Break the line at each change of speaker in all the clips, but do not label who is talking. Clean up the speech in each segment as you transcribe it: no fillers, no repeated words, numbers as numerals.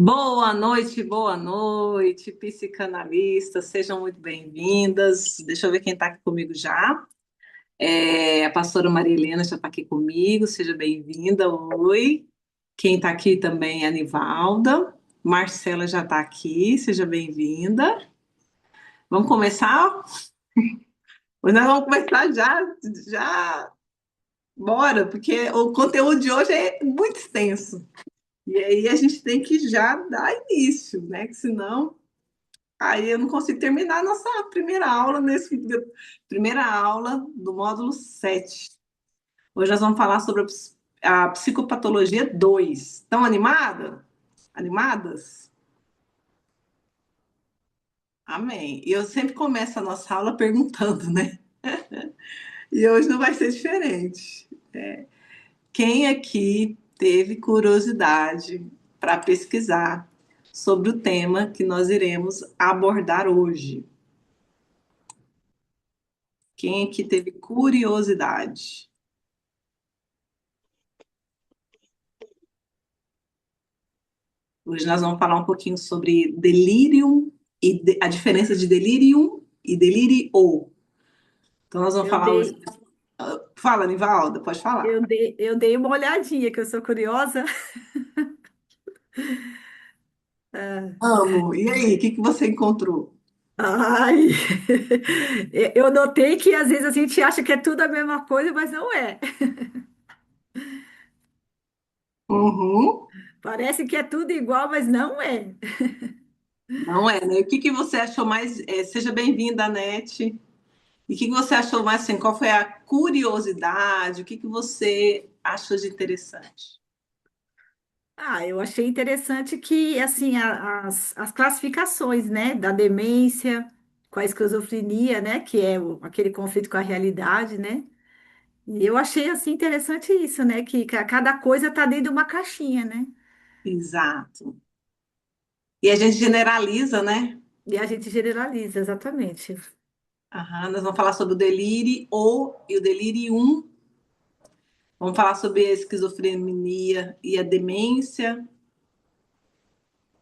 Boa noite, psicanalistas, sejam muito bem-vindas. Deixa eu ver quem está aqui comigo já. A pastora Maria Helena já está aqui comigo, seja bem-vinda. Oi. Quem está aqui também é a Nivalda. Marcela já está aqui, seja bem-vinda. Vamos começar? Pois nós vamos começar já, bora, porque o conteúdo de hoje é muito extenso. E aí a gente tem que já dar início, né? Que senão aí eu não consigo terminar a nossa primeira aula do módulo 7. Hoje nós vamos falar sobre a psicopatologia 2. Estão animadas? Animadas? Amém. E eu sempre começo a nossa aula perguntando, né? E hoje não vai ser diferente. Quem aqui teve curiosidade para pesquisar sobre o tema que nós iremos abordar hoje? Quem aqui teve curiosidade? Hoje nós vamos falar um pouquinho sobre delírio e a diferença de delirium e delirio. Então nós vamos
Eu
falar hoje.
dei,
Fala, Nivalda, pode falar.
eu dei uma olhadinha, que eu sou curiosa. Ah,
Amo. E aí, o que que você encontrou?
ai, eu notei que às vezes a gente acha que é tudo a mesma coisa, mas não é.
Uhum.
Parece que é tudo igual, mas não é.
Não é, né? O que que você achou mais? Seja bem-vinda, Anete. E o que que você achou mais assim? Qual foi a curiosidade? O que que você achou de interessante?
Eu achei interessante que, assim, as classificações, né, da demência com a esquizofrenia, né, que é aquele conflito com a realidade, né? E eu achei, assim, interessante isso, né, que cada coisa está dentro de uma caixinha, né?
Exato. E a gente generaliza, né?
E a gente generaliza, exatamente.
Aham, nós vamos falar sobre o delírio e o delirium. Vamos falar sobre a esquizofrenia e a demência,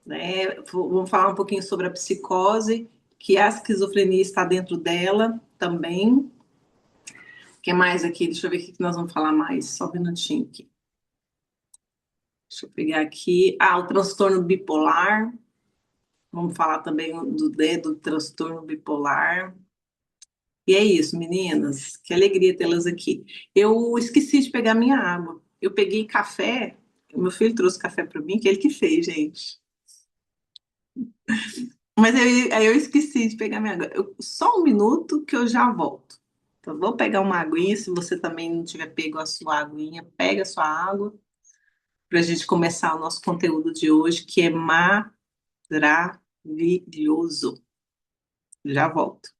né? Vamos falar um pouquinho sobre a psicose, que a esquizofrenia está dentro dela também. O que mais aqui? Deixa eu ver o que nós vamos falar mais. Só um minutinho aqui. Deixa eu pegar aqui. O transtorno bipolar. Vamos falar também do transtorno bipolar. E é isso, meninas. Que alegria tê-las aqui. Eu esqueci de pegar minha água. Eu peguei café. O meu filho trouxe café para mim, que é ele que fez, gente. Mas aí eu esqueci de pegar minha água. Só um minuto que eu já volto. Então, vou pegar uma aguinha. Se você também não tiver pego a sua aguinha, pega a sua água para a gente começar o nosso conteúdo de hoje, que é maravilhoso. Já volto.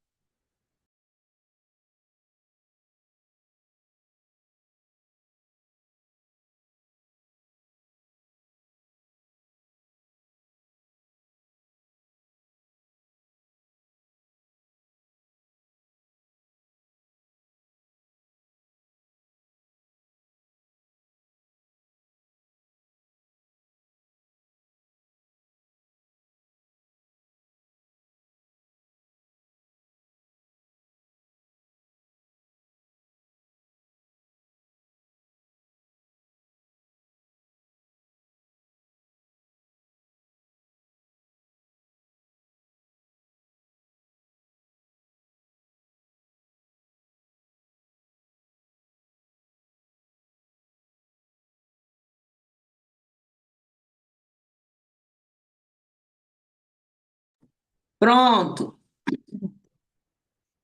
Pronto.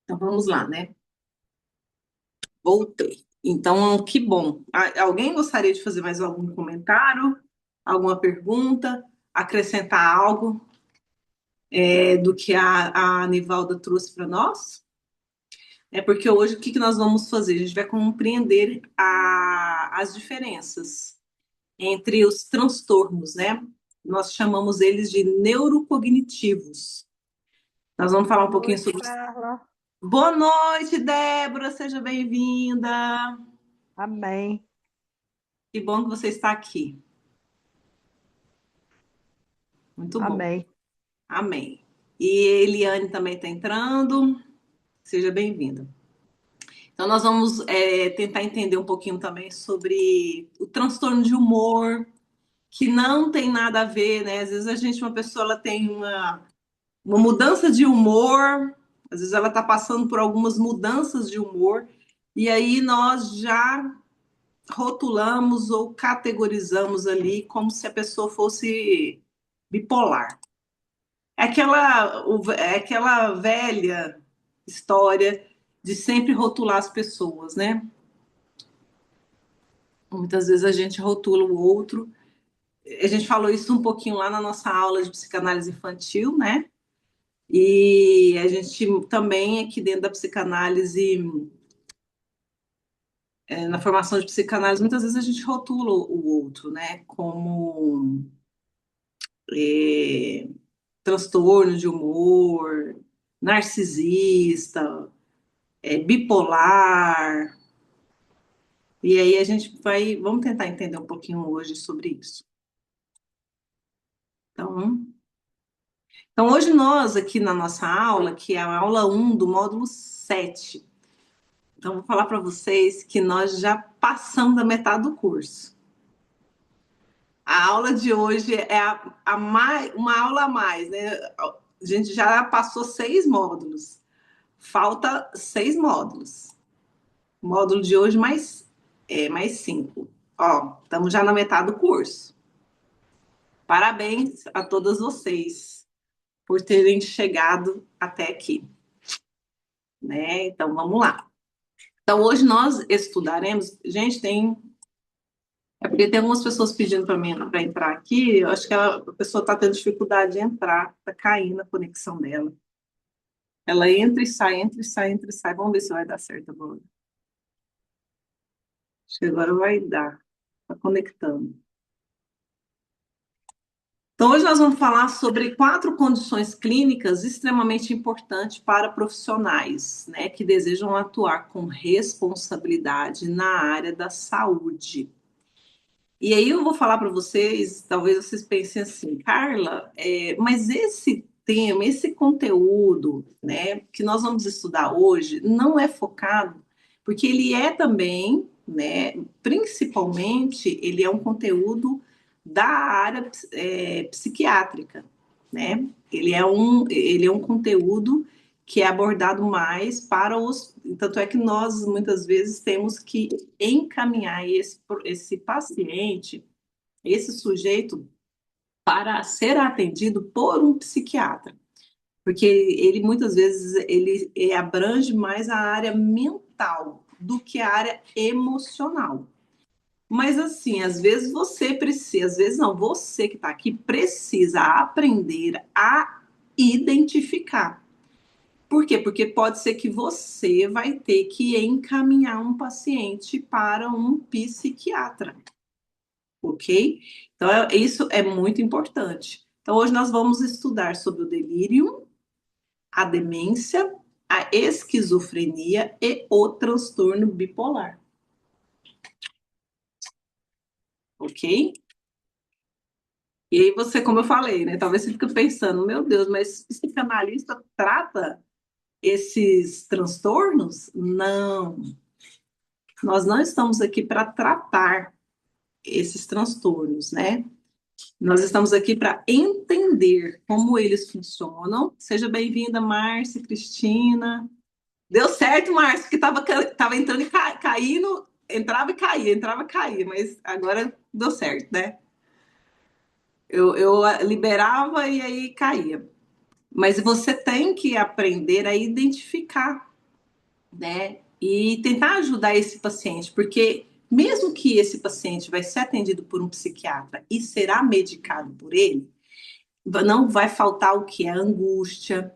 Então vamos lá, né? Voltei. Então, que bom. Alguém gostaria de fazer mais algum comentário, alguma pergunta, acrescentar algo do que a Nivalda trouxe para nós? É porque hoje o que que nós vamos fazer? A gente vai compreender as diferenças entre os transtornos, né? Nós chamamos eles de neurocognitivos. Nós vamos falar
Boa
um pouquinho
noite,
sobre.
Carla.
Boa noite, Débora, seja bem-vinda.
Amém.
Que bom que você está aqui. Muito bom.
Amém.
Amém. E Eliane também está entrando. Seja bem-vinda. Então, nós vamos tentar entender um pouquinho também sobre o transtorno de humor, que não tem nada a ver, né? Às vezes uma pessoa, ela tem uma mudança de humor, às vezes ela está passando por algumas mudanças de humor, e aí nós já rotulamos ou categorizamos ali como se a pessoa fosse bipolar. É aquela velha história de sempre rotular as pessoas, né? Muitas vezes a gente rotula o outro. A gente falou isso um pouquinho lá na nossa aula de psicanálise infantil, né? E a gente também, aqui dentro da psicanálise, na formação de psicanálise, muitas vezes a gente rotula o outro, né? Como é, transtorno de humor, narcisista, bipolar. E aí vamos tentar entender um pouquinho hoje sobre isso. Então hoje nós aqui na nossa aula, que é a aula 1 do módulo 7, então vou falar para vocês que nós já passamos da metade do curso. A aula de hoje é uma aula a mais, né? A gente já passou 6 módulos. Falta 6 módulos. O módulo de hoje mais 5. Ó, estamos já na metade do curso. Parabéns a todas vocês por terem chegado até aqui, né? Então vamos lá. Então hoje nós estudaremos, gente, é porque tem algumas pessoas pedindo para mim para entrar aqui, eu acho que a pessoa está tendo dificuldade de entrar, está caindo a conexão dela. Ela entra e sai, entra e sai, entra e sai. Vamos ver se vai dar certo agora. Acho que agora vai dar. Está conectando. Então, hoje nós vamos falar sobre 4 condições clínicas extremamente importantes para profissionais, né, que desejam atuar com responsabilidade na área da saúde. E aí eu vou falar para vocês, talvez vocês pensem assim, Carla, mas esse tema, esse conteúdo, né, que nós vamos estudar hoje, não é focado, porque ele é também, né, principalmente, ele é um conteúdo da área psiquiátrica, né? Ele é um conteúdo que é abordado mais para os. Tanto é que nós, muitas vezes, temos que encaminhar esse paciente, esse sujeito, para ser atendido por um psiquiatra. Porque ele, muitas vezes, ele abrange mais a área mental do que a área emocional. Mas assim, às vezes você precisa, às vezes não, você que está aqui precisa aprender a identificar. Por quê? Porque pode ser que você vai ter que encaminhar um paciente para um psiquiatra, ok? Então, isso é muito importante. Então, hoje nós vamos estudar sobre o delírio, a demência, a esquizofrenia e o transtorno bipolar, ok? E aí você, como eu falei, né? Talvez você fique pensando, meu Deus, mas psicanalista trata esses transtornos? Não, nós não estamos aqui para tratar esses transtornos, né? Nós estamos aqui para entender como eles funcionam. Seja bem-vinda, Márcia, Cristina. Deu certo, Márcia, que tava entrando e caindo, entrava e caía, mas agora deu certo, né? Eu liberava e aí caía. Mas você tem que aprender a identificar, né? E tentar ajudar esse paciente, porque mesmo que esse paciente vai ser atendido por um psiquiatra e será medicado por ele, não vai faltar o que é a angústia,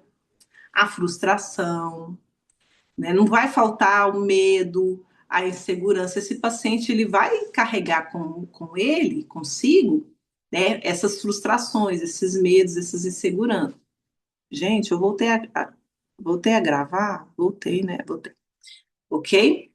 a frustração, né? Não vai faltar o medo, a insegurança. Esse paciente ele vai carregar com ele, consigo, né? Essas frustrações, esses medos, essas inseguranças. Gente, eu voltei a gravar? Voltei, né? Voltei. Ok?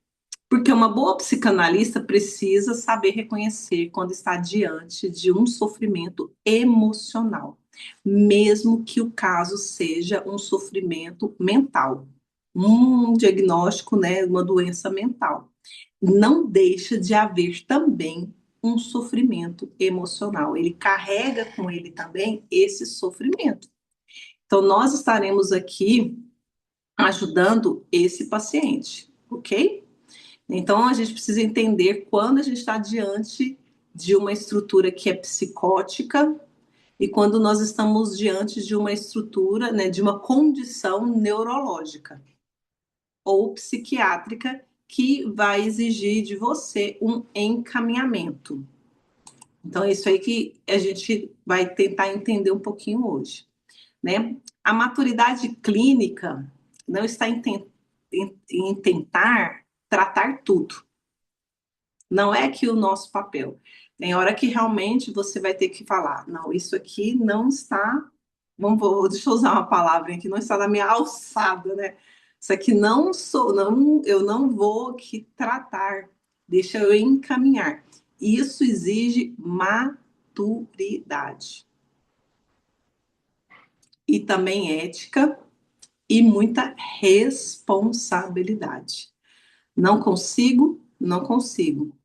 Porque uma boa psicanalista precisa saber reconhecer quando está diante de um sofrimento emocional. mesmo que o caso seja um sofrimento mental, um diagnóstico, né, uma doença mental. Não deixa de haver também um sofrimento emocional. Ele carrega com ele também esse sofrimento. Então, nós estaremos aqui ajudando esse paciente, ok? Então, a gente precisa entender quando a gente está diante de uma estrutura que é psicótica e quando nós estamos diante de uma estrutura, né, de uma condição neurológica ou psiquiátrica que vai exigir de você um encaminhamento. Então, é isso aí que a gente vai tentar entender um pouquinho hoje, né? A maturidade clínica não está em tentar tratar tudo. Não é que o nosso papel. Tem hora que realmente você vai ter que falar, não, isso aqui não está, deixa eu usar uma palavra que não está na minha alçada, né? Isso aqui não sou, não, eu não vou aqui tratar, deixa eu encaminhar. Isso exige maturidade e também ética e muita responsabilidade. Não consigo, não consigo,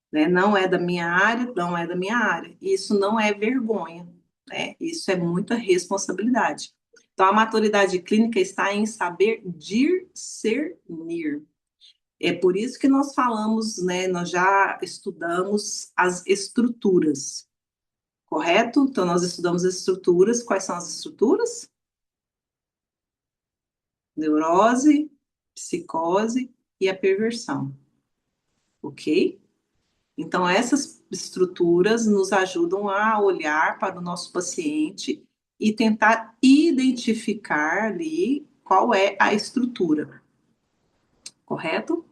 né? Não é da minha área, não é da minha área. Isso não é vergonha, né? Isso é muita responsabilidade. Então, a maturidade clínica está em saber discernir. É por isso que nós falamos, né? Nós já estudamos as estruturas, correto? Então, nós estudamos as estruturas. Quais são as estruturas? Neurose, psicose e a perversão, ok? Então, essas estruturas nos ajudam a olhar para o nosso paciente e tentar identificar ali qual é a estrutura, correto?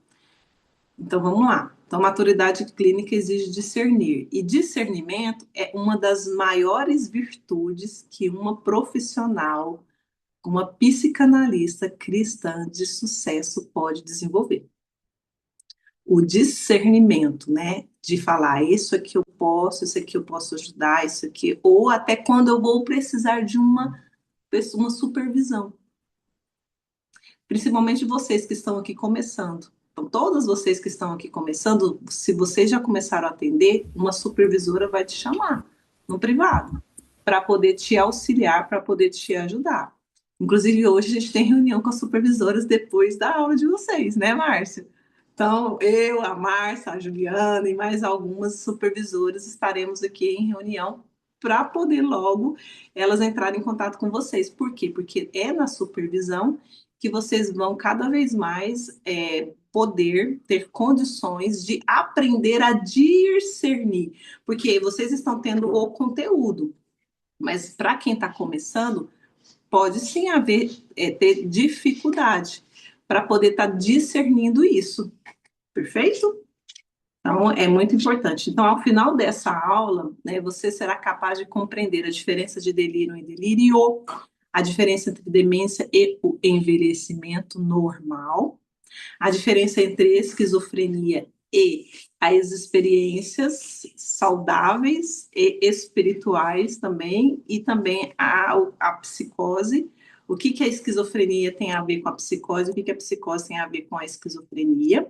Então, vamos lá. Então, maturidade clínica exige discernir, e discernimento é uma das maiores virtudes que uma profissional, uma psicanalista cristã de sucesso pode desenvolver. O discernimento, né? De falar, isso aqui eu posso ajudar, isso aqui, ou até quando eu vou precisar de uma supervisão. Principalmente vocês que estão aqui começando. Então, todas vocês que estão aqui começando, se vocês já começaram a atender, uma supervisora vai te chamar no privado para poder te auxiliar, para poder te ajudar. Inclusive, hoje a gente tem reunião com as supervisoras depois da aula de vocês, né, Márcia? Então, eu, a Márcia, a Juliana e mais algumas supervisoras estaremos aqui em reunião para poder logo elas entrarem em contato com vocês. Por quê? Porque é na supervisão que vocês vão cada vez mais poder ter condições de aprender a discernir, porque vocês estão tendo o conteúdo, mas para quem está começando, pode sim ter dificuldade para poder estar discernindo isso, perfeito? Então, é muito importante. Então, ao final dessa aula, né, você será capaz de compreender a diferença de delírio e delírio, a diferença entre demência e o envelhecimento normal, a diferença entre esquizofrenia e as experiências saudáveis e espirituais também, e também a psicose. O que a esquizofrenia tem a ver com a psicose, o que a psicose tem a ver com a esquizofrenia.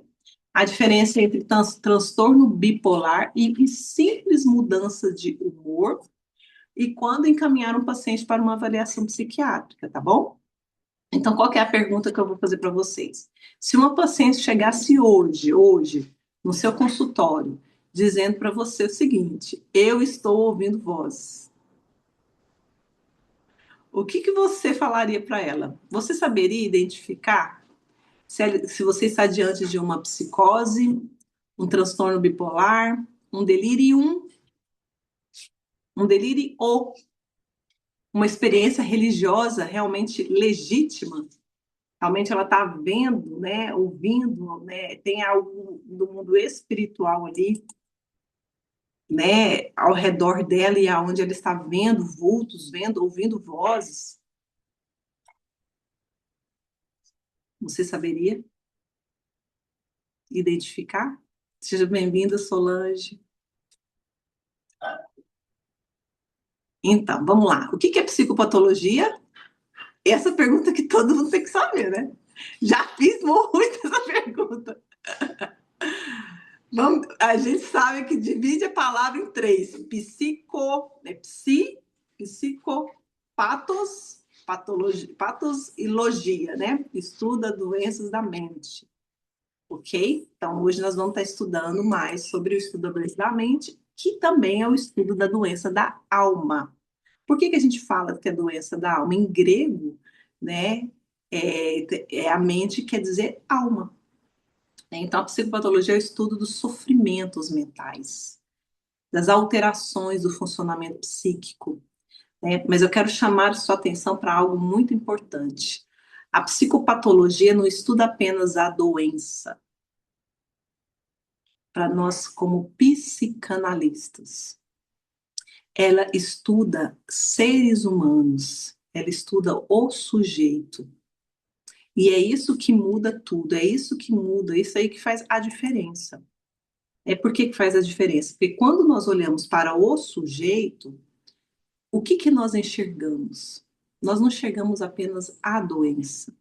A diferença entre transtorno bipolar e simples mudança de humor, e quando encaminhar um paciente para uma avaliação psiquiátrica, tá bom? Então, qual que é a pergunta que eu vou fazer para vocês? Se uma paciente chegasse hoje, no seu consultório, dizendo para você o seguinte: eu estou ouvindo vozes, o que você falaria para ela? Você saberia identificar se você está diante de uma psicose, um transtorno bipolar, um delírio, um delírio ou uma experiência religiosa realmente legítima? Realmente ela está vendo, né, ouvindo, né, tem algo do mundo espiritual ali, né, ao redor dela e aonde ela está vendo vultos, ouvindo vozes. Você saberia identificar? Seja bem-vinda, Solange. Então, vamos lá. O que é psicopatologia? Essa pergunta que todo mundo tem que saber, né? Já fiz muito essa pergunta. A gente sabe que divide a palavra em três: psicopatos, patologia, patos e logia, né? Estuda doenças da mente, ok? Então, hoje nós vamos estar estudando mais sobre o estudo da doença da mente, que também é o estudo da doença da alma. Por que a gente fala que é doença da alma? Em grego, né? A mente quer dizer alma. Então, a psicopatologia é o estudo dos sofrimentos mentais, das alterações do funcionamento psíquico, né? Mas eu quero chamar sua atenção para algo muito importante. A psicopatologia não estuda apenas a doença, para nós como psicanalistas. Ela estuda seres humanos, ela estuda o sujeito. E é isso que muda tudo, é isso que muda, isso aí que faz a diferença. Por que faz a diferença? Porque quando nós olhamos para o sujeito, o que nós enxergamos? Nós não enxergamos apenas a doença,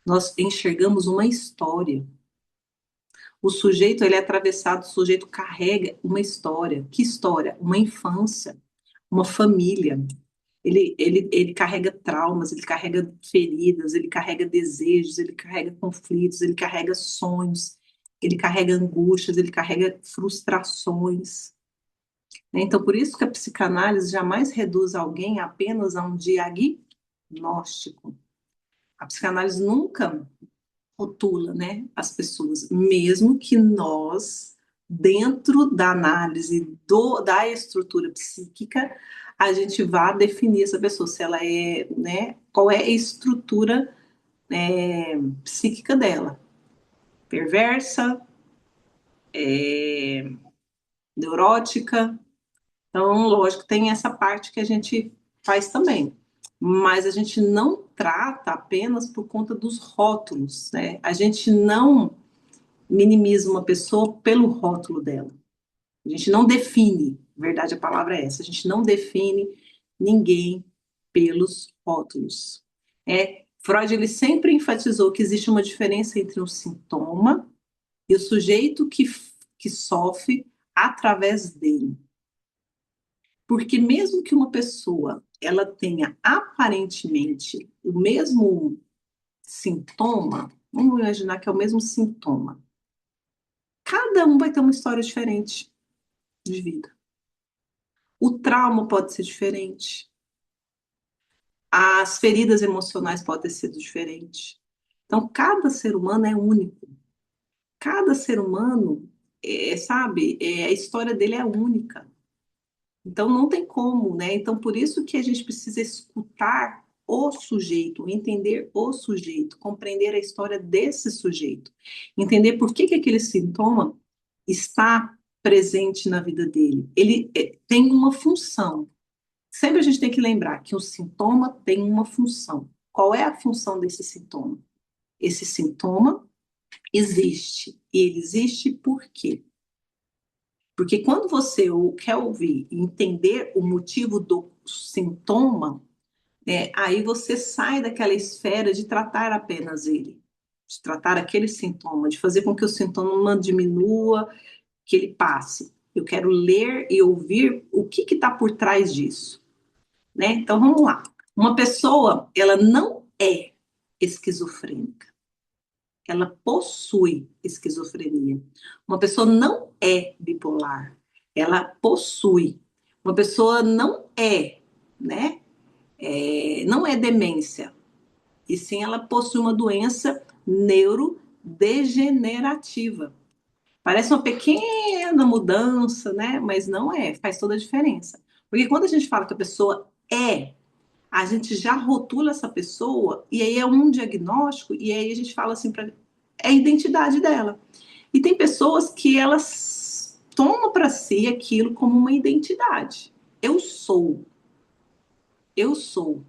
nós enxergamos uma história. O sujeito, ele é atravessado, o sujeito carrega uma história. Que história? Uma infância, uma família. Ele carrega traumas, ele carrega feridas, ele carrega desejos, ele carrega conflitos, ele carrega sonhos, ele carrega angústias, ele carrega frustrações. Né? Então, por isso que a psicanálise jamais reduz alguém apenas a um diagnóstico. A psicanálise nunca rotula, né, as pessoas, mesmo que nós, dentro da análise da estrutura psíquica, a gente vá definir essa pessoa, se ela é, né, qual é a estrutura psíquica dela. Perversa, neurótica. Então, lógico, tem essa parte que a gente faz também. Mas a gente não trata apenas por conta dos rótulos, né? A gente não minimiza uma pessoa pelo rótulo dela. A gente não define, verdade, a palavra é essa, a gente não define ninguém pelos rótulos. Freud ele sempre enfatizou que existe uma diferença entre um sintoma e o sujeito que sofre através dele. Porque mesmo que uma pessoa ela tenha aparentemente o mesmo sintoma, vamos imaginar que é o mesmo sintoma, cada um vai ter uma história diferente de vida. O trauma pode ser diferente. As feridas emocionais podem ter sido diferentes. Então, cada ser humano é único. Cada ser humano, sabe, a história dele é única. Então, não tem como, né? Então, por isso que a gente precisa escutar o sujeito, entender o sujeito, compreender a história desse sujeito, entender por que aquele sintoma está presente na vida dele. Ele tem uma função. Sempre a gente tem que lembrar que o sintoma tem uma função. Qual é a função desse sintoma? Esse sintoma existe. E ele existe por quê? Porque quando você quer ouvir e entender o motivo do sintoma, aí você sai daquela esfera de tratar apenas ele, de tratar aquele sintoma, de fazer com que o sintoma diminua, que ele passe. Eu quero ler e ouvir o que está por trás disso. Né? Então vamos lá. Uma pessoa, ela não é esquizofrênica. Ela possui esquizofrenia. Uma pessoa não é bipolar. Ela possui. Uma pessoa não é, né? Não é demência. E sim, ela possui uma doença neurodegenerativa. Parece uma pequena mudança, né? Mas não é, faz toda a diferença. Porque quando a gente fala que a pessoa a gente já rotula essa pessoa e aí é um diagnóstico e aí a gente fala assim é a identidade dela. E tem pessoas que elas tomam para si aquilo como uma identidade. Eu sou. Eu sou.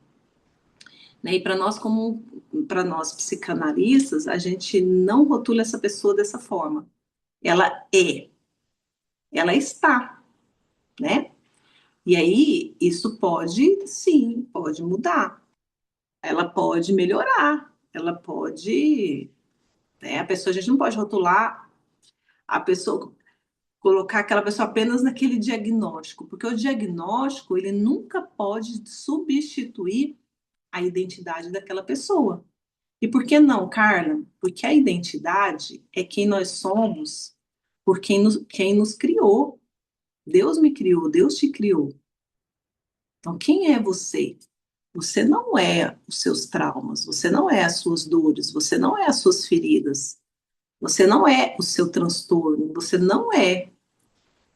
Né? E para nós psicanalistas, a gente não rotula essa pessoa dessa forma. Ela é. Ela está, né? E aí, isso pode, sim, pode mudar. Ela pode melhorar. Ela pode, né? A pessoa, a gente não pode rotular a pessoa, colocar aquela pessoa apenas naquele diagnóstico, porque o diagnóstico, ele nunca pode substituir a identidade daquela pessoa. E por que não, Carla? Porque a identidade é quem nós somos, por quem nos criou. Deus me criou, Deus te criou. Então, quem é você? Você não é os seus traumas, você não é as suas dores, você não é as suas feridas, você não é o seu transtorno, você não é,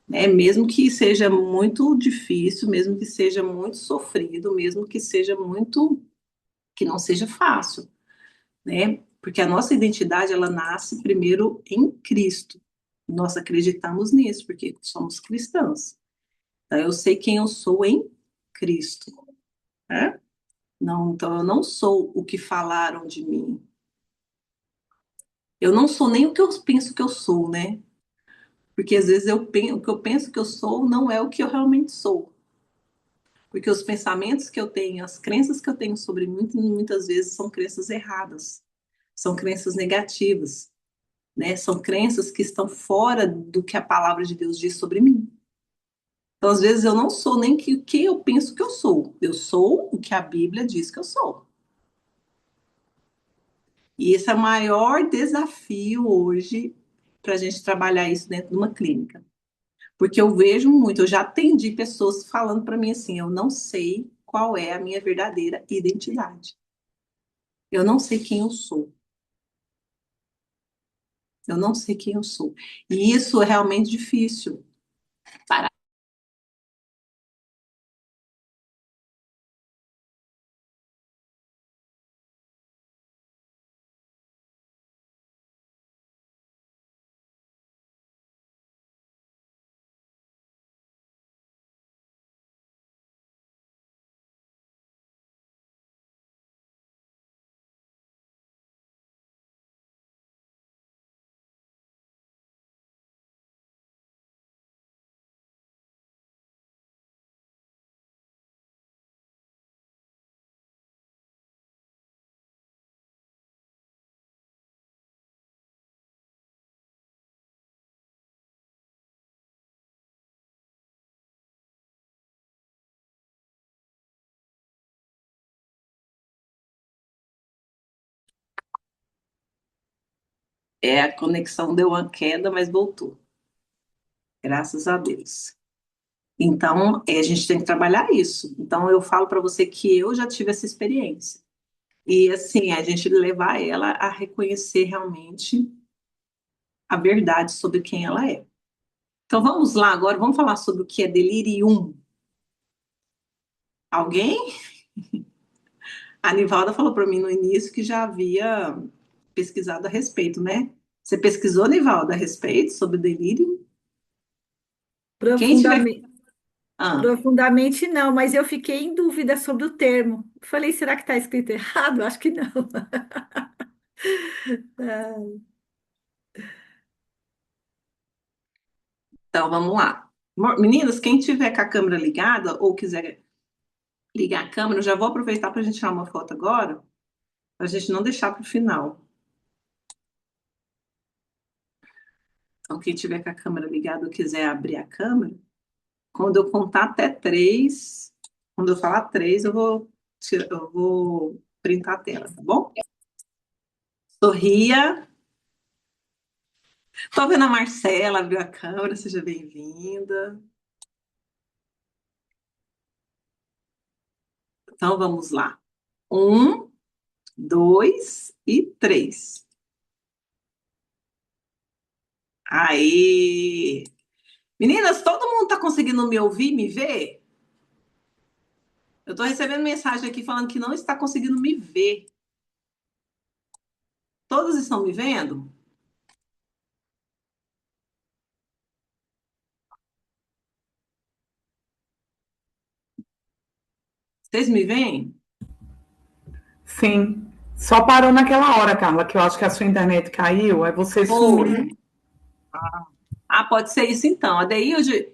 né? Mesmo que seja muito difícil, mesmo que seja muito sofrido, mesmo que seja muito, que não seja fácil, né? Porque a nossa identidade, ela nasce primeiro em Cristo. Nós acreditamos nisso, porque somos cristãos. Então, eu sei quem eu sou em Cristo, né? Não, então, eu não sou o que falaram de mim. Eu não sou nem o que eu penso que eu sou, né? Porque às vezes o que eu penso que eu sou não é o que eu realmente sou. Porque os pensamentos que eu tenho, as crenças que eu tenho sobre mim, muitas vezes são crenças erradas, são crenças negativas, né? São crenças que estão fora do que a palavra de Deus diz sobre mim. Então, às vezes, eu não sou nem o que eu penso que eu sou. Eu sou o que a Bíblia diz que eu sou. E esse é o maior desafio hoje para a gente trabalhar isso dentro de uma clínica. Porque eu vejo muito, eu já atendi pessoas falando para mim assim: eu não sei qual é a minha verdadeira identidade. Eu não sei quem eu sou. Eu não sei quem eu sou. E isso é realmente difícil. Parar. É, a conexão deu uma queda, mas voltou. Graças a Deus. Então, a gente tem que trabalhar isso. Então, eu falo para você que eu já tive essa experiência. E, assim, a gente levar ela a reconhecer realmente a verdade sobre quem ela é. Então, vamos lá agora, vamos falar sobre o que é delirium. Alguém? A Nivalda falou para mim no início que já havia pesquisado a respeito, né? Você pesquisou, Nivalda, a respeito sobre delírio? Quem tiver.
Profundamente,
Ah,
profundamente não, mas eu fiquei em dúvida sobre o termo. Falei, será que está escrito errado? Acho que não. Ah,
então, vamos lá. Meninas, quem tiver com a câmera ligada ou quiser ligar a câmera, eu já vou aproveitar para a gente tirar uma foto agora, para a gente não deixar para o final. Então, quem tiver com a câmera ligada ou quiser abrir a câmera, quando eu contar até três, quando eu falar três, eu vou printar a tela, tá bom? Sorria. Tô vendo a Marcela, abriu a câmera, seja bem-vinda. Então, vamos lá. Um, dois e três. Aí. Meninas, todo mundo tá conseguindo me ouvir, me ver? Eu tô recebendo mensagem aqui falando que não está conseguindo me ver. Todas estão me vendo? Vocês me veem?
Sim. Só parou naquela hora, Carla, que eu acho que a sua internet caiu, aí você
Foi.
sumiu.
Ah, pode ser isso então. A Deilde,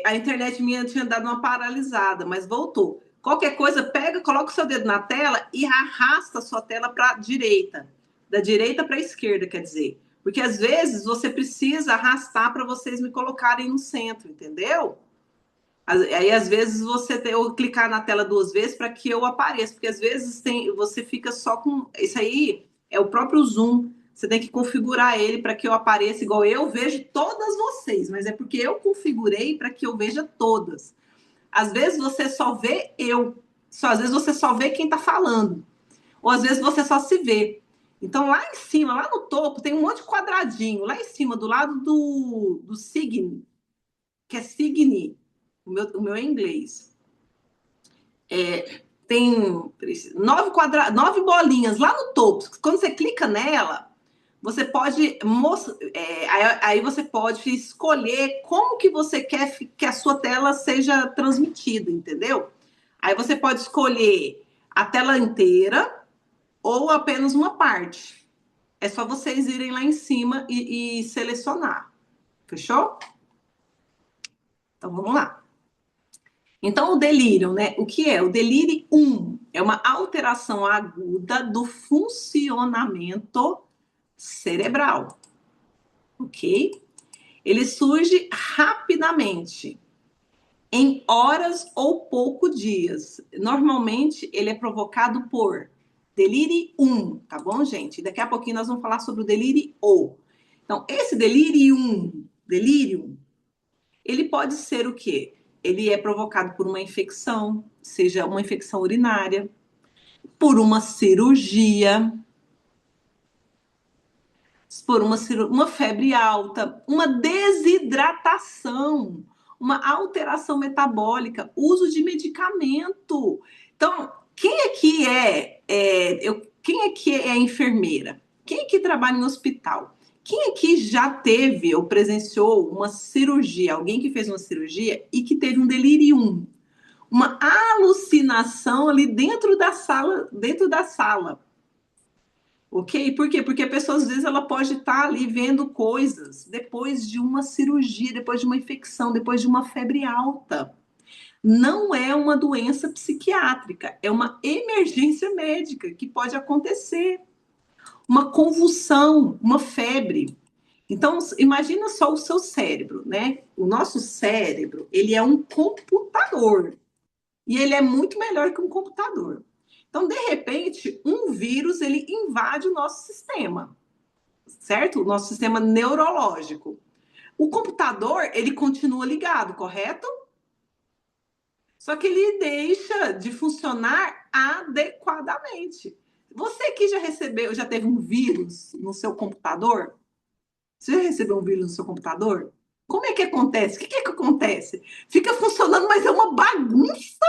A internet minha tinha dado uma paralisada, mas voltou. Qualquer coisa, pega, coloca o seu dedo na tela e arrasta a sua tela para a direita. Da direita para a esquerda, quer dizer. Porque às vezes você precisa arrastar para vocês me colocarem no centro, entendeu? Aí às vezes eu clicar na tela 2 vezes para que eu apareça, porque às vezes você fica só com. Isso aí é o próprio Zoom. Você tem que configurar ele para que eu apareça igual eu vejo todas vocês, mas é porque eu configurei para que eu veja todas. Às vezes você só vê eu, às vezes você só vê quem está falando, ou às vezes você só se vê. Então lá em cima, lá no topo, tem um monte de quadradinho, lá em cima, do lado do sign, que é sign, o meu é em inglês. Tem 9 bolinhas lá no topo. Quando você clica nela, você pode aí você pode escolher como que você quer que a sua tela seja transmitida, entendeu? Aí você pode escolher a tela inteira ou apenas uma parte. É só vocês irem lá em cima e selecionar. Fechou? Então vamos lá. Então, o delírio, né? O que é? O delírio 1 é uma alteração aguda do funcionamento cerebral, ok? Ele surge rapidamente, em horas ou poucos dias. Normalmente, ele é provocado por delírio 1, tá bom, gente? Daqui a pouquinho nós vamos falar sobre o delírio O. Então, esse delírio, ele pode ser o quê? Ele é provocado por uma infecção, seja uma infecção urinária, por uma cirurgia, por uma febre alta, uma desidratação, uma alteração metabólica, uso de medicamento. Então, quem é que é enfermeira? Quem é que trabalha em hospital? Quem é que já teve ou presenciou uma cirurgia, alguém que fez uma cirurgia e que teve um delírio, uma alucinação ali dentro da sala? Ok? Por quê? Porque a pessoa, às vezes, ela pode estar ali vendo coisas depois de uma cirurgia, depois de uma infecção, depois de uma febre alta. Não é uma doença psiquiátrica, é uma emergência médica que pode acontecer. Uma convulsão, uma febre. Então, imagina só o seu cérebro, né? O nosso cérebro, ele é um computador. E ele é muito melhor que um computador. Então, de repente, um vírus, ele invade o nosso sistema, certo? O nosso sistema neurológico. O computador, ele continua ligado, correto? Só que ele deixa de funcionar adequadamente. Você que já teve um vírus no seu computador? Você já recebeu um vírus no seu computador? Como é que acontece? O que é que acontece? Fica funcionando, mas é uma bagunça.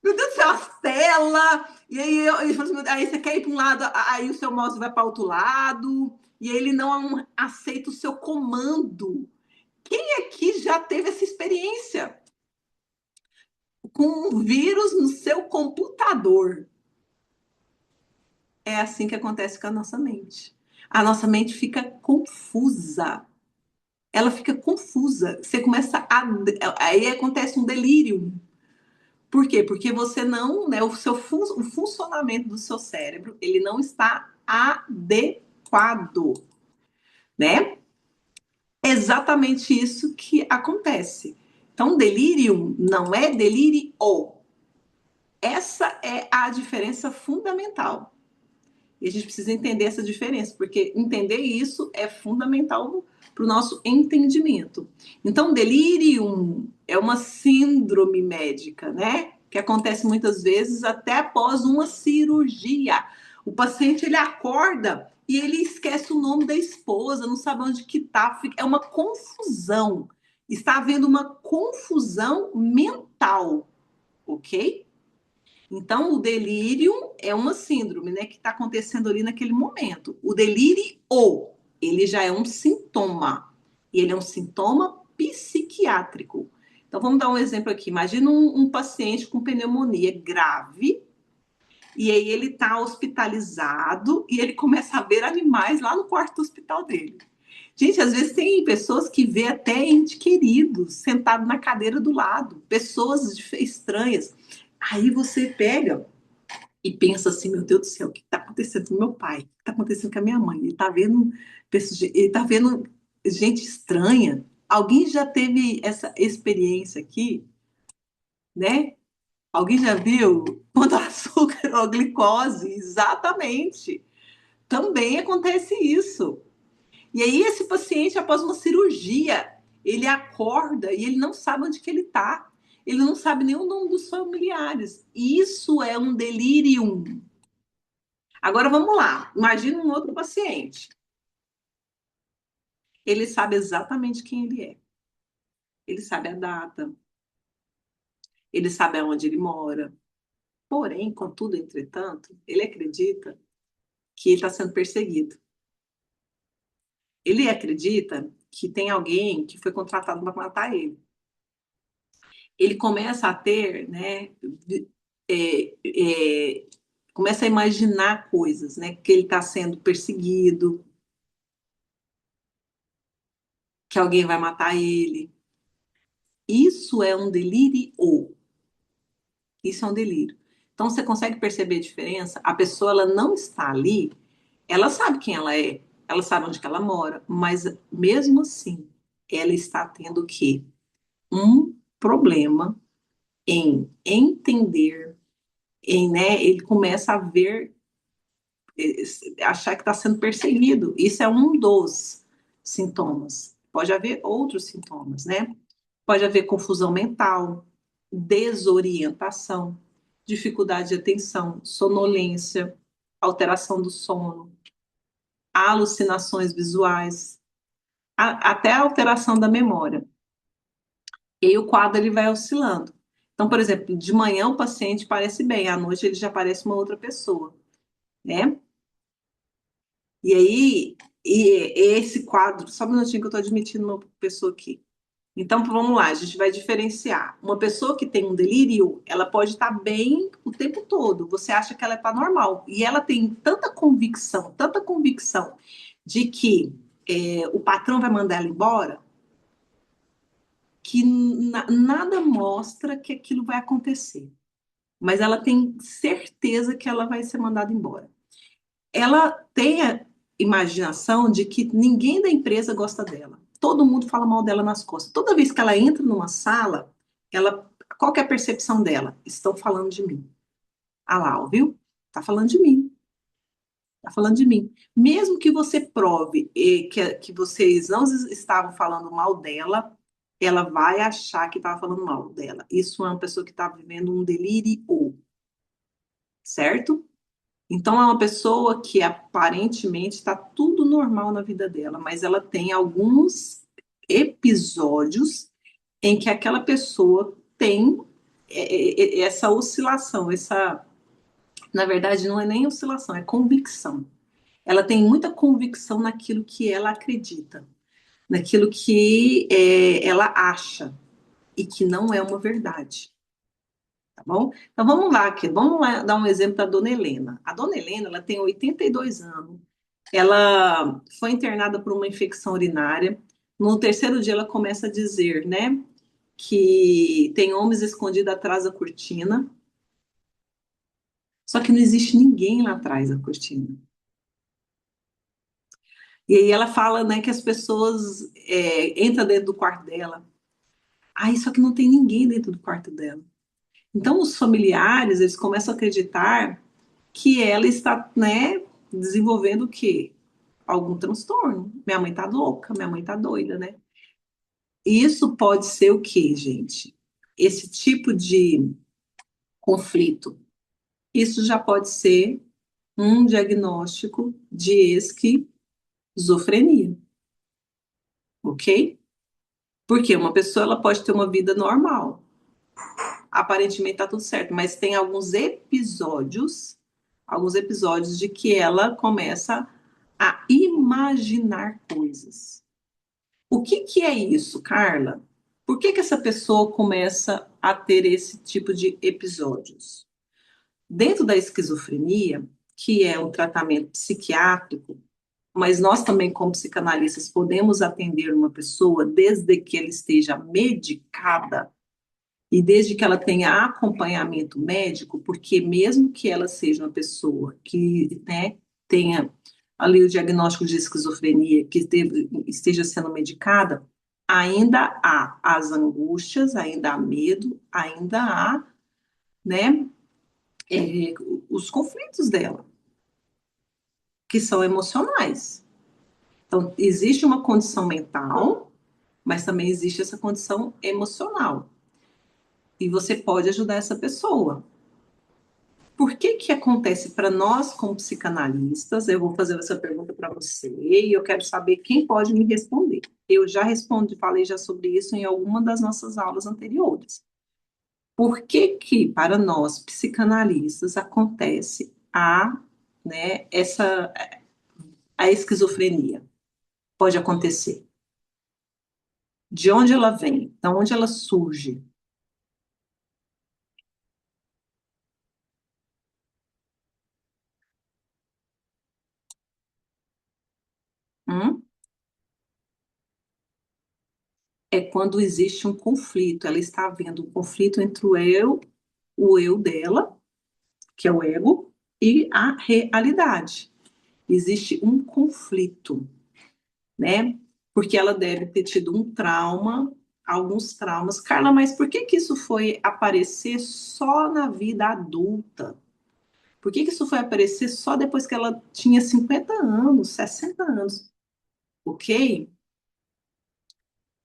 Meu Deus do céu, as telas. E aí, aí você quer ir para um lado, aí o seu mouse vai para outro lado. E ele não aceita o seu comando. Quem aqui já teve essa experiência? Com um vírus no seu computador. É assim que acontece com a nossa mente. A nossa mente fica confusa. Ela fica confusa. Você começa a. Aí acontece um delírio. Por quê? Porque você não, né, o funcionamento do seu cérebro, ele não está adequado, né? É exatamente isso que acontece. Então, delírio não é delírio. Essa é a diferença fundamental. E a gente precisa entender essa diferença, porque entender isso é fundamental para o nosso entendimento. Então, delírio é uma síndrome médica, né? Que acontece muitas vezes até após uma cirurgia. O paciente, ele acorda e ele esquece o nome da esposa, não sabe onde que está. É uma confusão. Está havendo uma confusão mental, ok? Então, o delírio é uma síndrome, né, que está acontecendo ali naquele momento. O delírio, ele já é um sintoma. E ele é um sintoma psiquiátrico. Então, vamos dar um exemplo aqui. Imagina um paciente com pneumonia grave, e aí ele está hospitalizado, e ele começa a ver animais lá no quarto do hospital dele. Gente, às vezes tem pessoas que vê até ente querido sentado na cadeira do lado, pessoas estranhas. Aí você pega e pensa assim, meu Deus do céu, o que está acontecendo com meu pai? O que está acontecendo com a minha mãe? Ele tá vendo gente estranha. Alguém já teve essa experiência aqui, né? Alguém já viu quando açúcar ou glicose? Exatamente. Também acontece isso. E aí esse paciente, após uma cirurgia, ele acorda e ele não sabe onde que ele está. Ele não sabe nem o nome dos familiares. Isso é um delírio. Agora vamos lá. Imagina um outro paciente. Ele sabe exatamente quem ele é. Ele sabe a data. Ele sabe aonde ele mora. Porém, contudo, entretanto, ele acredita que ele está sendo perseguido. Ele acredita que tem alguém que foi contratado para matar ele. Ele começa a ter, né, é, é, começa a imaginar coisas, né, que ele está sendo perseguido, que alguém vai matar ele. Isso é um delírio. Isso é um delírio. Então você consegue perceber a diferença? A pessoa ela não está ali, ela sabe quem ela sabe onde que ela mora, mas mesmo assim ela está tendo o quê? Um problema em entender, né, ele começa a ver, achar que está sendo perseguido. Isso é um dos sintomas. Pode haver outros sintomas, né? Pode haver confusão mental, desorientação, dificuldade de atenção, sonolência, alteração do sono, alucinações visuais, até a alteração da memória. E aí o quadro ele vai oscilando. Então, por exemplo, de manhã o paciente parece bem, à noite ele já parece uma outra pessoa, né? E aí, esse quadro, só um minutinho que eu estou admitindo uma pessoa aqui. Então, vamos lá, a gente vai diferenciar. Uma pessoa que tem um delírio, ela pode estar bem o tempo todo. Você acha que ela está normal. E ela tem tanta convicção de que o patrão vai mandar ela embora, que nada mostra que aquilo vai acontecer. Mas ela tem certeza que ela vai ser mandada embora. Ela tem a imaginação de que ninguém da empresa gosta dela. Todo mundo fala mal dela nas costas. Toda vez que ela entra numa sala, qual que é a percepção dela? Estão falando de mim. Ah lá, ouviu? Tá falando de mim. Tá falando de mim. Mesmo que você prove que vocês não estavam falando mal dela, ela vai achar que estava falando mal dela. Isso é uma pessoa que está vivendo um delírio, certo? Então, é uma pessoa que aparentemente está tudo normal na vida dela, mas ela tem alguns episódios em que aquela pessoa tem essa oscilação, na verdade, não é nem oscilação, é convicção. Ela tem muita convicção naquilo que ela acredita, naquilo que ela acha e que não é uma verdade. Tá bom? Então vamos lá dar um exemplo da dona Helena. A dona Helena, ela tem 82 anos. Ela foi internada por uma infecção urinária. No terceiro dia ela começa a dizer, né, que tem homens escondidos atrás da cortina. Só que não existe ninguém lá atrás da cortina. E aí ela fala, né, que as pessoas entram dentro do quarto dela. Só que não tem ninguém dentro do quarto dela. Então os familiares, eles começam a acreditar que ela está, né, desenvolvendo o quê? Algum transtorno. Minha mãe tá louca, minha mãe tá doida, né? Isso pode ser o quê, gente? Esse tipo de conflito. Isso já pode ser um diagnóstico de esquizofrenia, ok? Porque uma pessoa ela pode ter uma vida normal, aparentemente tá tudo certo, mas tem alguns episódios de que ela começa a imaginar coisas. O que é isso, Carla? Por que essa pessoa começa a ter esse tipo de episódios? Dentro da esquizofrenia, que é um tratamento psiquiátrico, mas nós também, como psicanalistas, podemos atender uma pessoa desde que ela esteja medicada e desde que ela tenha acompanhamento médico, porque mesmo que ela seja uma pessoa que, né, tenha ali o diagnóstico de esquizofrenia, que esteja sendo medicada, ainda há as angústias, ainda há medo, ainda há, né, é, os conflitos dela, que são emocionais. Então, existe uma condição mental, mas também existe essa condição emocional. E você pode ajudar essa pessoa. Por que que acontece para nós, como psicanalistas? Eu vou fazer essa pergunta para você e eu quero saber quem pode me responder. Eu já respondi, falei já sobre isso em alguma das nossas aulas anteriores. Por que que para nós, psicanalistas, acontece a esquizofrenia? Pode acontecer. De onde ela vem? De onde ela surge? Hum? É quando existe um conflito. Ela está havendo um conflito entre o eu dela, que é o ego, e a realidade. Existe um conflito, né? Porque ela deve ter tido um trauma, alguns traumas. Carla, mas por que que isso foi aparecer só na vida adulta? Por que que isso foi aparecer só depois que ela tinha 50 anos, 60 anos? Ok?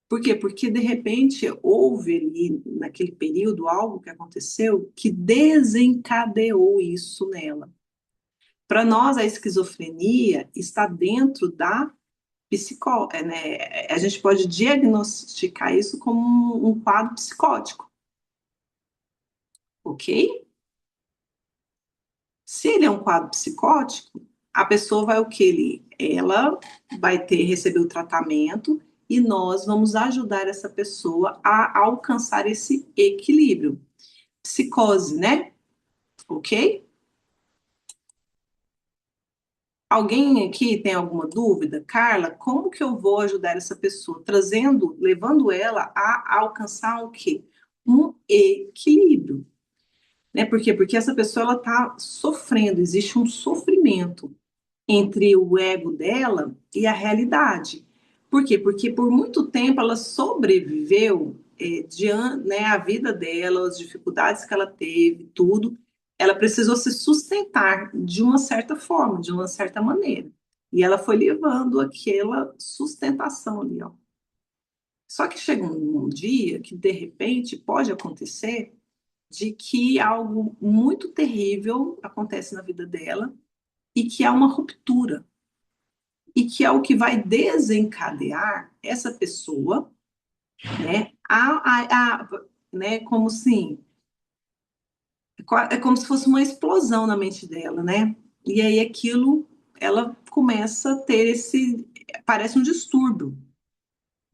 Por quê? Porque de repente houve ali naquele período algo que aconteceu que desencadeou isso nela. Para nós, a esquizofrenia está dentro da né? A gente pode diagnosticar isso como um quadro psicótico, ok? Se ele é um quadro psicótico, a pessoa vai o que? Ela vai receber o tratamento e nós vamos ajudar essa pessoa a alcançar esse equilíbrio. Psicose, né? Ok? Alguém aqui tem alguma dúvida? Carla, como que eu vou ajudar essa pessoa? Levando ela a alcançar o quê? Um equilíbrio. Né? Por quê? Porque essa pessoa ela está sofrendo, existe um sofrimento entre o ego dela e a realidade. Por quê? Porque por muito tempo ela sobreviveu né, a vida dela, as dificuldades que ela teve, tudo. Ela precisou se sustentar de uma certa forma, de uma certa maneira. E ela foi levando aquela sustentação ali, ó. Só que chega um dia que, de repente, pode acontecer de que algo muito terrível acontece na vida dela e que há uma ruptura e que é o que vai desencadear essa pessoa, né, né, como assim, é como se fosse uma explosão na mente dela, né? E aí aquilo, ela começa a ter parece um distúrbio,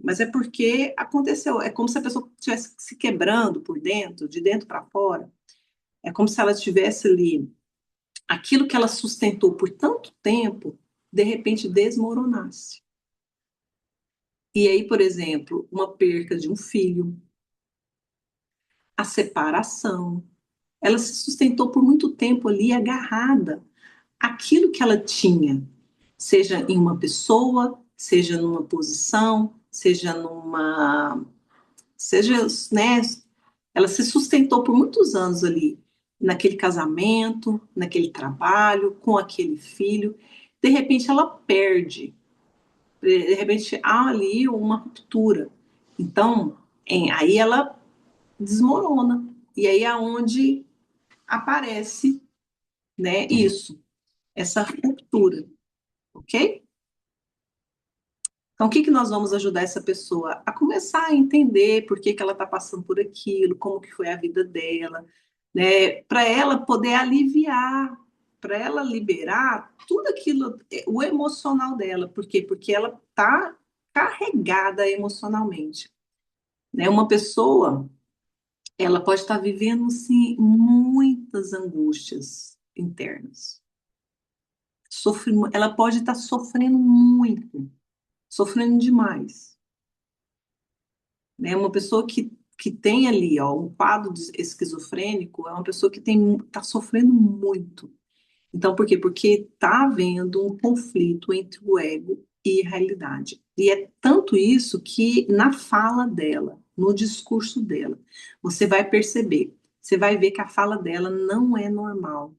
mas é porque aconteceu, é como se a pessoa estivesse se quebrando por dentro, de dentro para fora, é como se ela tivesse ali, aquilo que ela sustentou por tanto tempo, de repente desmoronasse. E aí, por exemplo, uma perca de um filho, a separação. Ela se sustentou por muito tempo ali agarrada àquilo que ela tinha, seja em uma pessoa, seja numa posição, seja, né, ela se sustentou por muitos anos ali, naquele casamento, naquele trabalho, com aquele filho. De repente ela perde, de repente há ali uma ruptura. Então, aí ela desmorona. E aí é onde aparece, né, isso, essa ruptura, ok? Então, o que que nós vamos ajudar essa pessoa? A começar a entender por que que ela está passando por aquilo, como que foi a vida dela, né? Para ela poder aliviar, para ela liberar tudo aquilo, o emocional dela. Por quê? Porque ela está carregada emocionalmente. Né? Uma pessoa, ela pode estar vivendo, sim, muitas angústias internas. ela pode estar sofrendo muito, sofrendo demais, né? Uma pessoa que tem ali, ó, um quadro esquizofrênico é uma pessoa que está sofrendo muito. Então, por quê? Porque está havendo um conflito entre o ego e a realidade. E é tanto isso que na fala dela, no discurso dela, você vai perceber, você vai ver que a fala dela não é normal.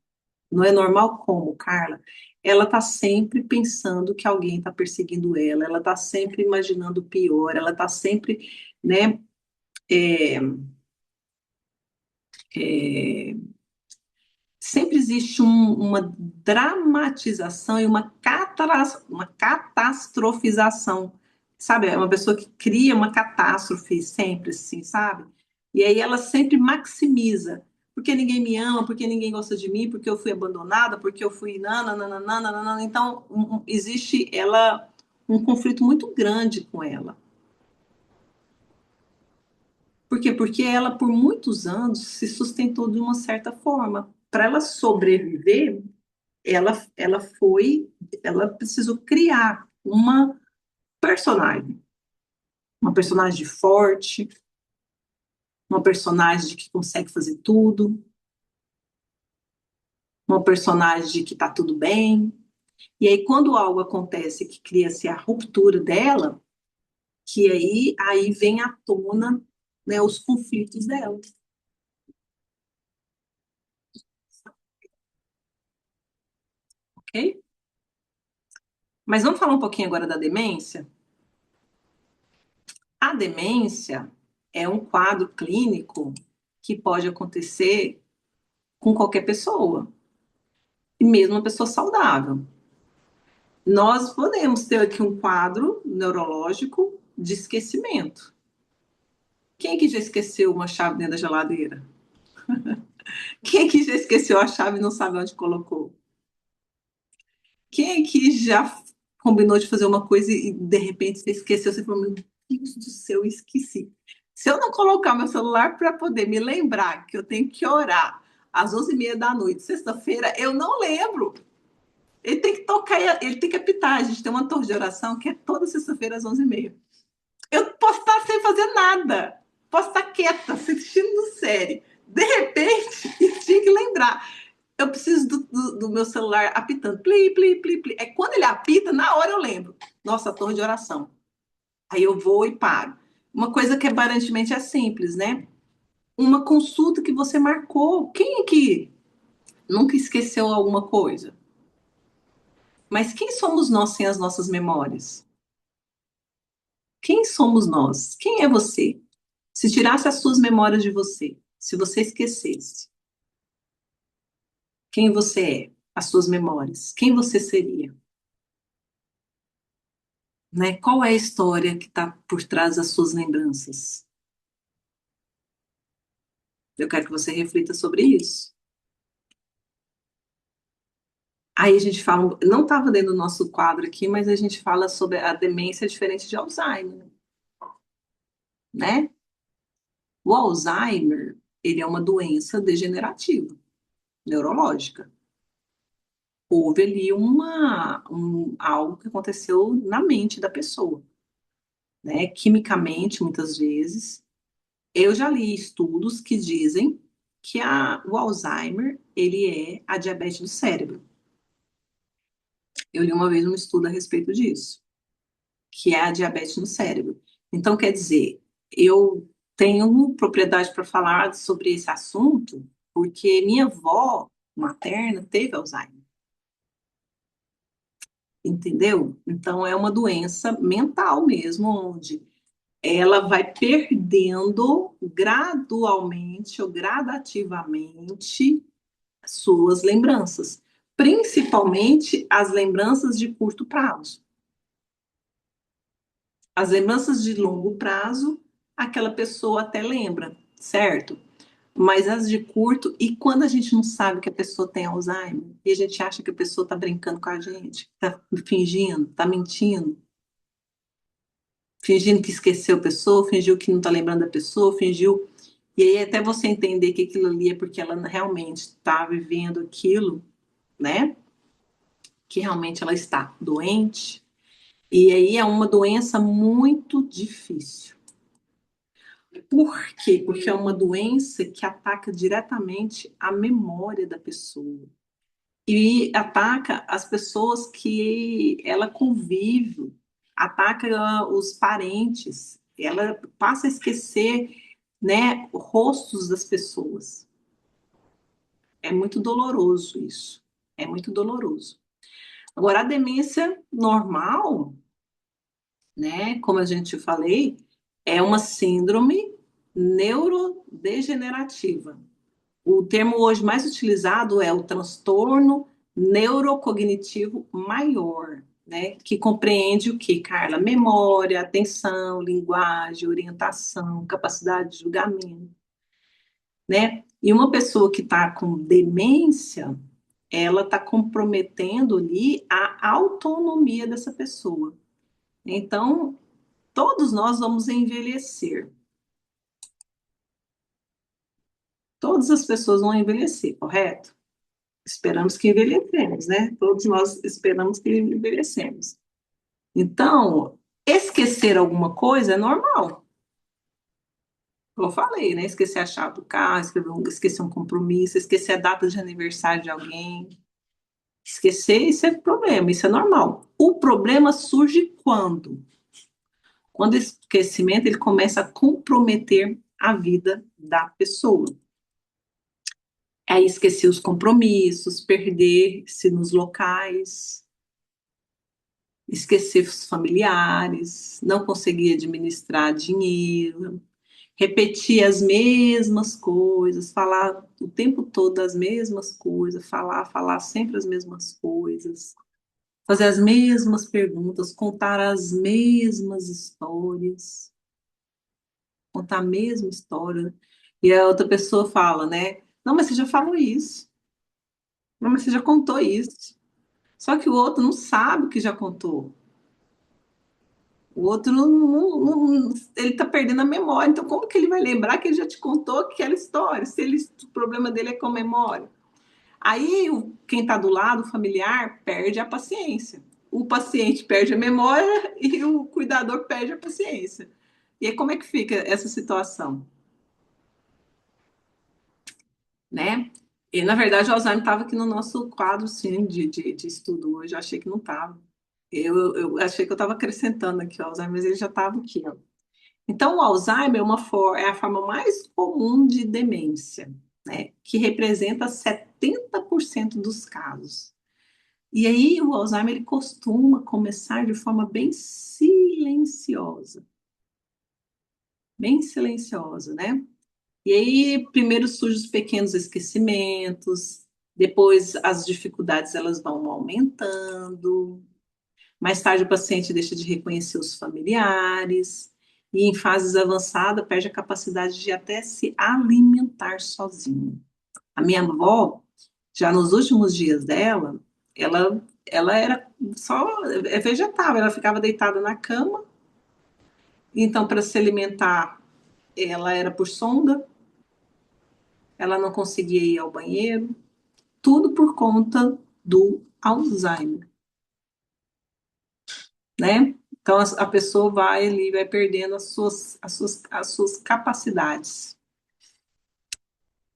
Não é normal como, Carla? Ela está sempre pensando que alguém está perseguindo ela está sempre imaginando o pior, ela está sempre, né, é, é, sempre existe uma dramatização e uma catastrofização, sabe? É uma pessoa que cria uma catástrofe sempre, assim, sabe? E aí ela sempre maximiza, porque ninguém me ama, porque ninguém gosta de mim, porque eu fui abandonada, porque eu fui nananana. Então, existe um conflito muito grande com ela. Por quê? Porque ela, por muitos anos, se sustentou de uma certa forma. Para ela sobreviver, ela precisou criar personagem, uma personagem forte, uma personagem que consegue fazer tudo, uma personagem de que está tudo bem. E aí, quando algo acontece que cria-se a ruptura dela, que aí vem à tona, né, os conflitos dela, ok? Mas vamos falar um pouquinho agora da demência? A demência é um quadro clínico que pode acontecer com qualquer pessoa, e mesmo uma pessoa saudável. Nós podemos ter aqui um quadro neurológico de esquecimento. Quem que já esqueceu uma chave dentro da geladeira? Quem que já esqueceu a chave e não sabe onde colocou? Quem que já combinou de fazer uma coisa e de repente você esqueceu? Você falou, meu Deus do céu, eu esqueci. Se eu não colocar meu celular para poder me lembrar que eu tenho que orar às 11h30 da noite, sexta-feira, eu não lembro. Ele tem que tocar, ele tem que apitar. A gente tem uma torre de oração que é toda sexta-feira às 11h30. Eu posso estar sem fazer nada, posso estar quieta, assistindo série. De repente, eu tinha que lembrar. Eu preciso do meu celular apitando. Pli, pli, pli, pli. É quando ele apita, na hora eu lembro. Nossa, torre de oração. Aí eu vou e paro. Uma coisa que aparentemente é simples, né? Uma consulta que você marcou. Quem aqui nunca esqueceu alguma coisa? Mas quem somos nós sem as nossas memórias? Quem somos nós? Quem é você? Se tirasse as suas memórias de você, se você esquecesse quem você é, as suas memórias, quem você seria? Né? Qual é a história que está por trás das suas lembranças? Eu quero que você reflita sobre isso. Aí a gente fala, não estava dentro do nosso quadro aqui, mas a gente fala sobre a demência diferente de Alzheimer, né? O Alzheimer, ele é uma doença degenerativa, neurológica. Houve ali algo que aconteceu na mente da pessoa, né? Quimicamente, muitas vezes. Eu já li estudos que dizem que o Alzheimer, ele é a diabetes do cérebro. Eu li uma vez um estudo a respeito disso, que é a diabetes no cérebro. Então, quer dizer, eu tenho propriedade para falar sobre esse assunto, porque minha avó materna teve Alzheimer. Entendeu? Então, é uma doença mental mesmo, onde ela vai perdendo gradualmente ou gradativamente suas lembranças, principalmente as lembranças de curto prazo. As lembranças de longo prazo, aquela pessoa até lembra, certo? Mas as de curto, e quando a gente não sabe que a pessoa tem Alzheimer, e a gente acha que a pessoa está brincando com a gente, está fingindo, está mentindo, fingindo que esqueceu a pessoa, fingiu que não está lembrando da pessoa, fingiu. E aí, até você entender que aquilo ali é porque ela realmente está vivendo aquilo, né? que realmente ela está doente, e aí é uma doença muito difícil. Por quê? Porque é uma doença que ataca diretamente a memória da pessoa e ataca as pessoas que ela convive, ataca os parentes, ela passa a esquecer, né, rostos das pessoas. É muito doloroso isso. É muito doloroso. Agora, a demência normal, né, como a gente falei, é uma síndrome neurodegenerativa. O termo hoje mais utilizado é o transtorno neurocognitivo maior, né? Que compreende o que, Carla? Memória, atenção, linguagem, orientação, capacidade de julgamento, né? E uma pessoa que está com demência, ela está comprometendo ali a autonomia dessa pessoa. Então, todos nós vamos envelhecer. Todas as pessoas vão envelhecer, correto? Esperamos que envelhecemos, né? Todos nós esperamos que envelhecemos. Então, esquecer alguma coisa é normal. Como eu falei, né? Esquecer a chave do carro, esquecer um compromisso, esquecer a data de aniversário de alguém. Esquecer, isso é problema, isso é normal. O problema surge quando? Quando o esquecimento ele começa a comprometer a vida da pessoa. Aí esquecer os compromissos, perder-se nos locais, esquecer os familiares, não conseguir administrar dinheiro, repetir as mesmas coisas, falar o tempo todo as mesmas coisas, falar sempre as mesmas coisas, fazer as mesmas perguntas, contar as mesmas histórias, contar a mesma história. E a outra pessoa fala, né? Não, mas você já falou isso. Não, mas você já contou isso. Só que o outro não sabe o que já contou. O outro ele está perdendo a memória. Então, como que ele vai lembrar que ele já te contou aquela história? Se ele, o problema dele é com a memória. Aí, quem está do lado, o familiar, perde a paciência. O paciente perde a memória e o cuidador perde a paciência. E aí, como é que fica essa situação? Né? E, na verdade, o Alzheimer estava aqui no nosso quadro, sim, de estudo hoje. Eu achei que não estava. Eu achei que eu estava acrescentando aqui o Alzheimer, mas ele já estava aqui, ó. Então, o Alzheimer é a forma mais comum de demência, né? Que representa 70% dos casos. E aí, o Alzheimer ele costuma começar de forma bem silenciosa, né? E aí, primeiro surgem os pequenos esquecimentos, depois as dificuldades elas vão aumentando, mais tarde o paciente deixa de reconhecer os familiares, e em fases avançadas perde a capacidade de até se alimentar sozinho. A minha avó, já nos últimos dias dela, ela era só vegetável, ela ficava deitada na cama, então para se alimentar ela era por sonda, ela não conseguia ir ao banheiro, tudo por conta do Alzheimer, né? Então a pessoa vai ali, vai perdendo as suas capacidades.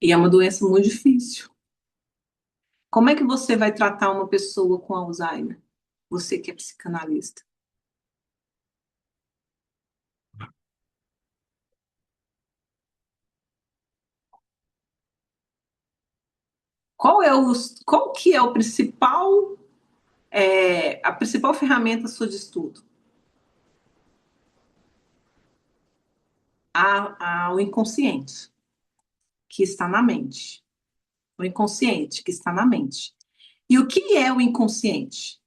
E é uma doença muito difícil. Como é que você vai tratar uma pessoa com Alzheimer? Você que é psicanalista. Qual que é o principal, a principal ferramenta sua de estudo? O inconsciente, que está na mente. O inconsciente, que está na mente. E o que é o inconsciente?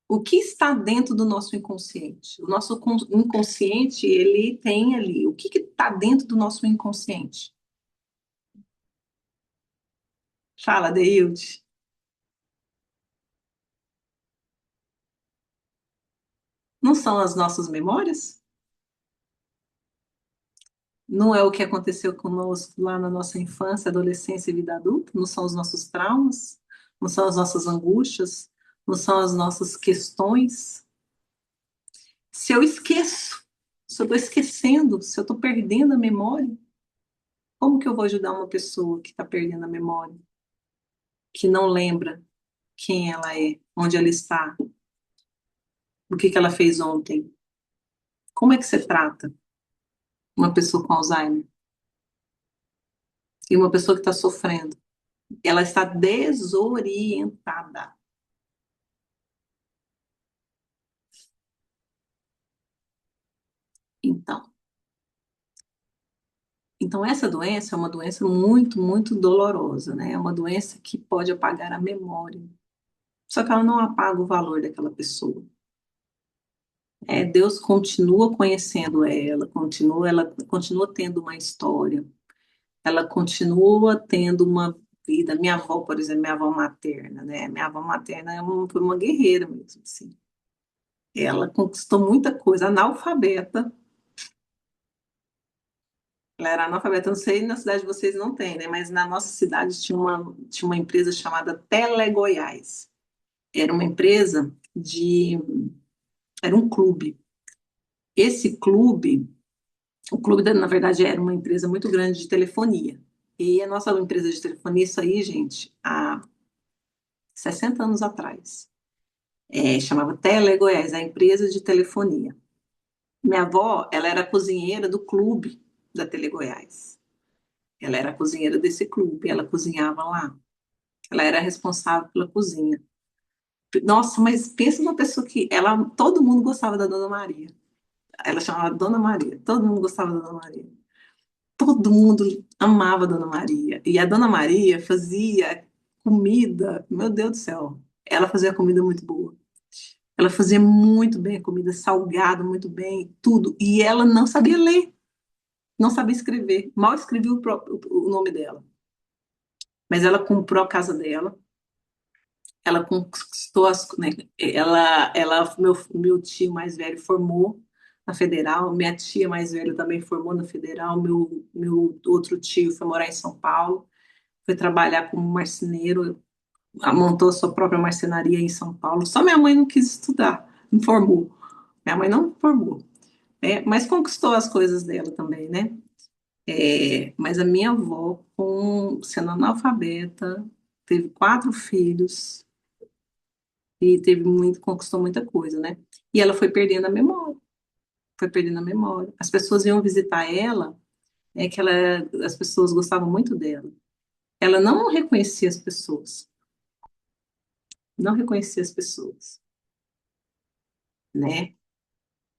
O que está dentro do nosso inconsciente? O nosso inconsciente, ele tem ali. O que está dentro do nosso inconsciente? Fala, Deilde. Não são as nossas memórias? Não é o que aconteceu conosco lá na nossa infância, adolescência e vida adulta? Não são os nossos traumas? Não são as nossas angústias? Não são as nossas questões? Se eu esqueço, se eu estou esquecendo, se eu estou perdendo a memória, como que eu vou ajudar uma pessoa que está perdendo a memória, que não lembra quem ela é, onde ela está, o que que ela fez ontem? Como é que você trata uma pessoa com Alzheimer e uma pessoa que está sofrendo? Ela está desorientada. Então, então essa doença é uma doença muito, muito dolorosa, né? É uma doença que pode apagar a memória. Só que ela não apaga o valor daquela pessoa. Deus continua conhecendo ela continua tendo uma história, ela continua tendo uma vida. Minha avó, por exemplo, minha avó materna, né? Minha avó materna foi uma guerreira mesmo, assim. Ela conquistou muita coisa, analfabeta. Ela era analfabeta, não sei, na cidade de vocês não tem, né? Mas na nossa cidade tinha uma empresa chamada Tele Goiás. Era uma empresa de. Era um clube. Esse clube, o clube, na verdade, era uma empresa muito grande de telefonia. E a nossa empresa de telefonia, isso aí, gente, há 60 anos atrás. Chamava Tele Goiás, a empresa de telefonia. Minha avó, ela era cozinheira do clube da Tele Goiás. Ela era cozinheira desse clube, ela cozinhava lá. Ela era responsável pela cozinha. Nossa, mas pensa numa pessoa que todo mundo gostava da Dona Maria. Ela chamava Dona Maria, todo mundo gostava da Dona Maria. Todo mundo amava a Dona Maria. E a Dona Maria fazia comida, meu Deus do céu, ela fazia comida muito boa. Ela fazia muito bem a comida, salgada, muito bem, tudo. E ela não sabia ler, não sabia escrever, mal escrevia o nome dela. Mas ela comprou a casa dela, ela conquistou né, meu tio mais velho formou na Federal, minha tia mais velha também formou na Federal, meu outro tio foi morar em São Paulo, foi trabalhar como marceneiro, montou a sua própria marcenaria em São Paulo. Só minha mãe não quis estudar, não formou. Minha mãe não formou, mas conquistou as coisas dela também, né? Mas a minha avó, sendo analfabeta, teve 4 filhos, e conquistou muita coisa, né? E ela foi perdendo a memória, foi perdendo a memória. As pessoas iam visitar ela, as pessoas gostavam muito dela. Ela não reconhecia as pessoas, não reconhecia as pessoas, né?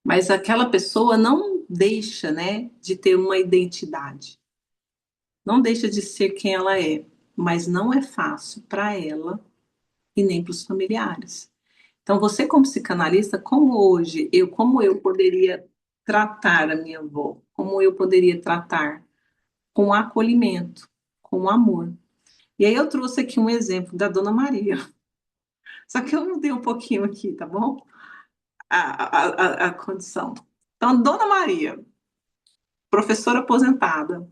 Mas aquela pessoa não deixa, né, de ter uma identidade, não deixa de ser quem ela é, mas não é fácil para ela e nem para os familiares. Então, você como psicanalista, como eu poderia tratar a minha avó? Como eu poderia tratar? Com acolhimento, com amor. E aí eu trouxe aqui um exemplo da Dona Maria. Só que eu mudei um pouquinho aqui, tá bom? A condição. Então, Dona Maria, professora aposentada,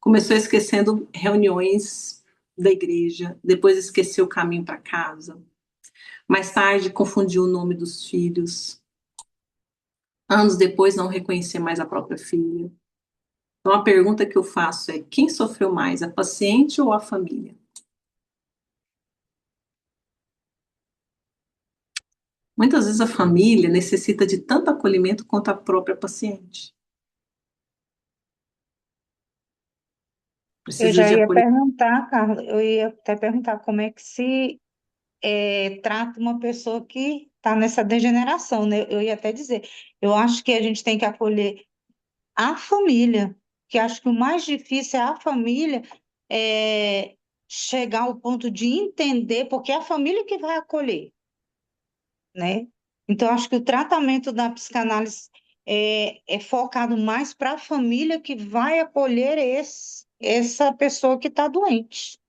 começou esquecendo reuniões da igreja, depois esqueceu o caminho para casa. Mais tarde, confundiu o nome dos filhos. Anos depois, não reconhecia mais a própria filha. Então, a pergunta que eu faço é: quem sofreu mais, a paciente ou a família? Muitas vezes a família necessita de tanto acolhimento quanto a própria paciente.
Eu
Precisa
já
de
ia
acolhimento.
perguntar, Carla, eu ia até perguntar como é que se trata uma pessoa que está nessa degeneração, né? Eu ia até dizer, eu acho que a gente tem que acolher a família, que acho que o mais difícil é a família chegar ao ponto de entender, porque é a família que vai acolher, né? Então, acho que o tratamento da psicanálise é focado mais para a família que vai acolher essa pessoa que está doente.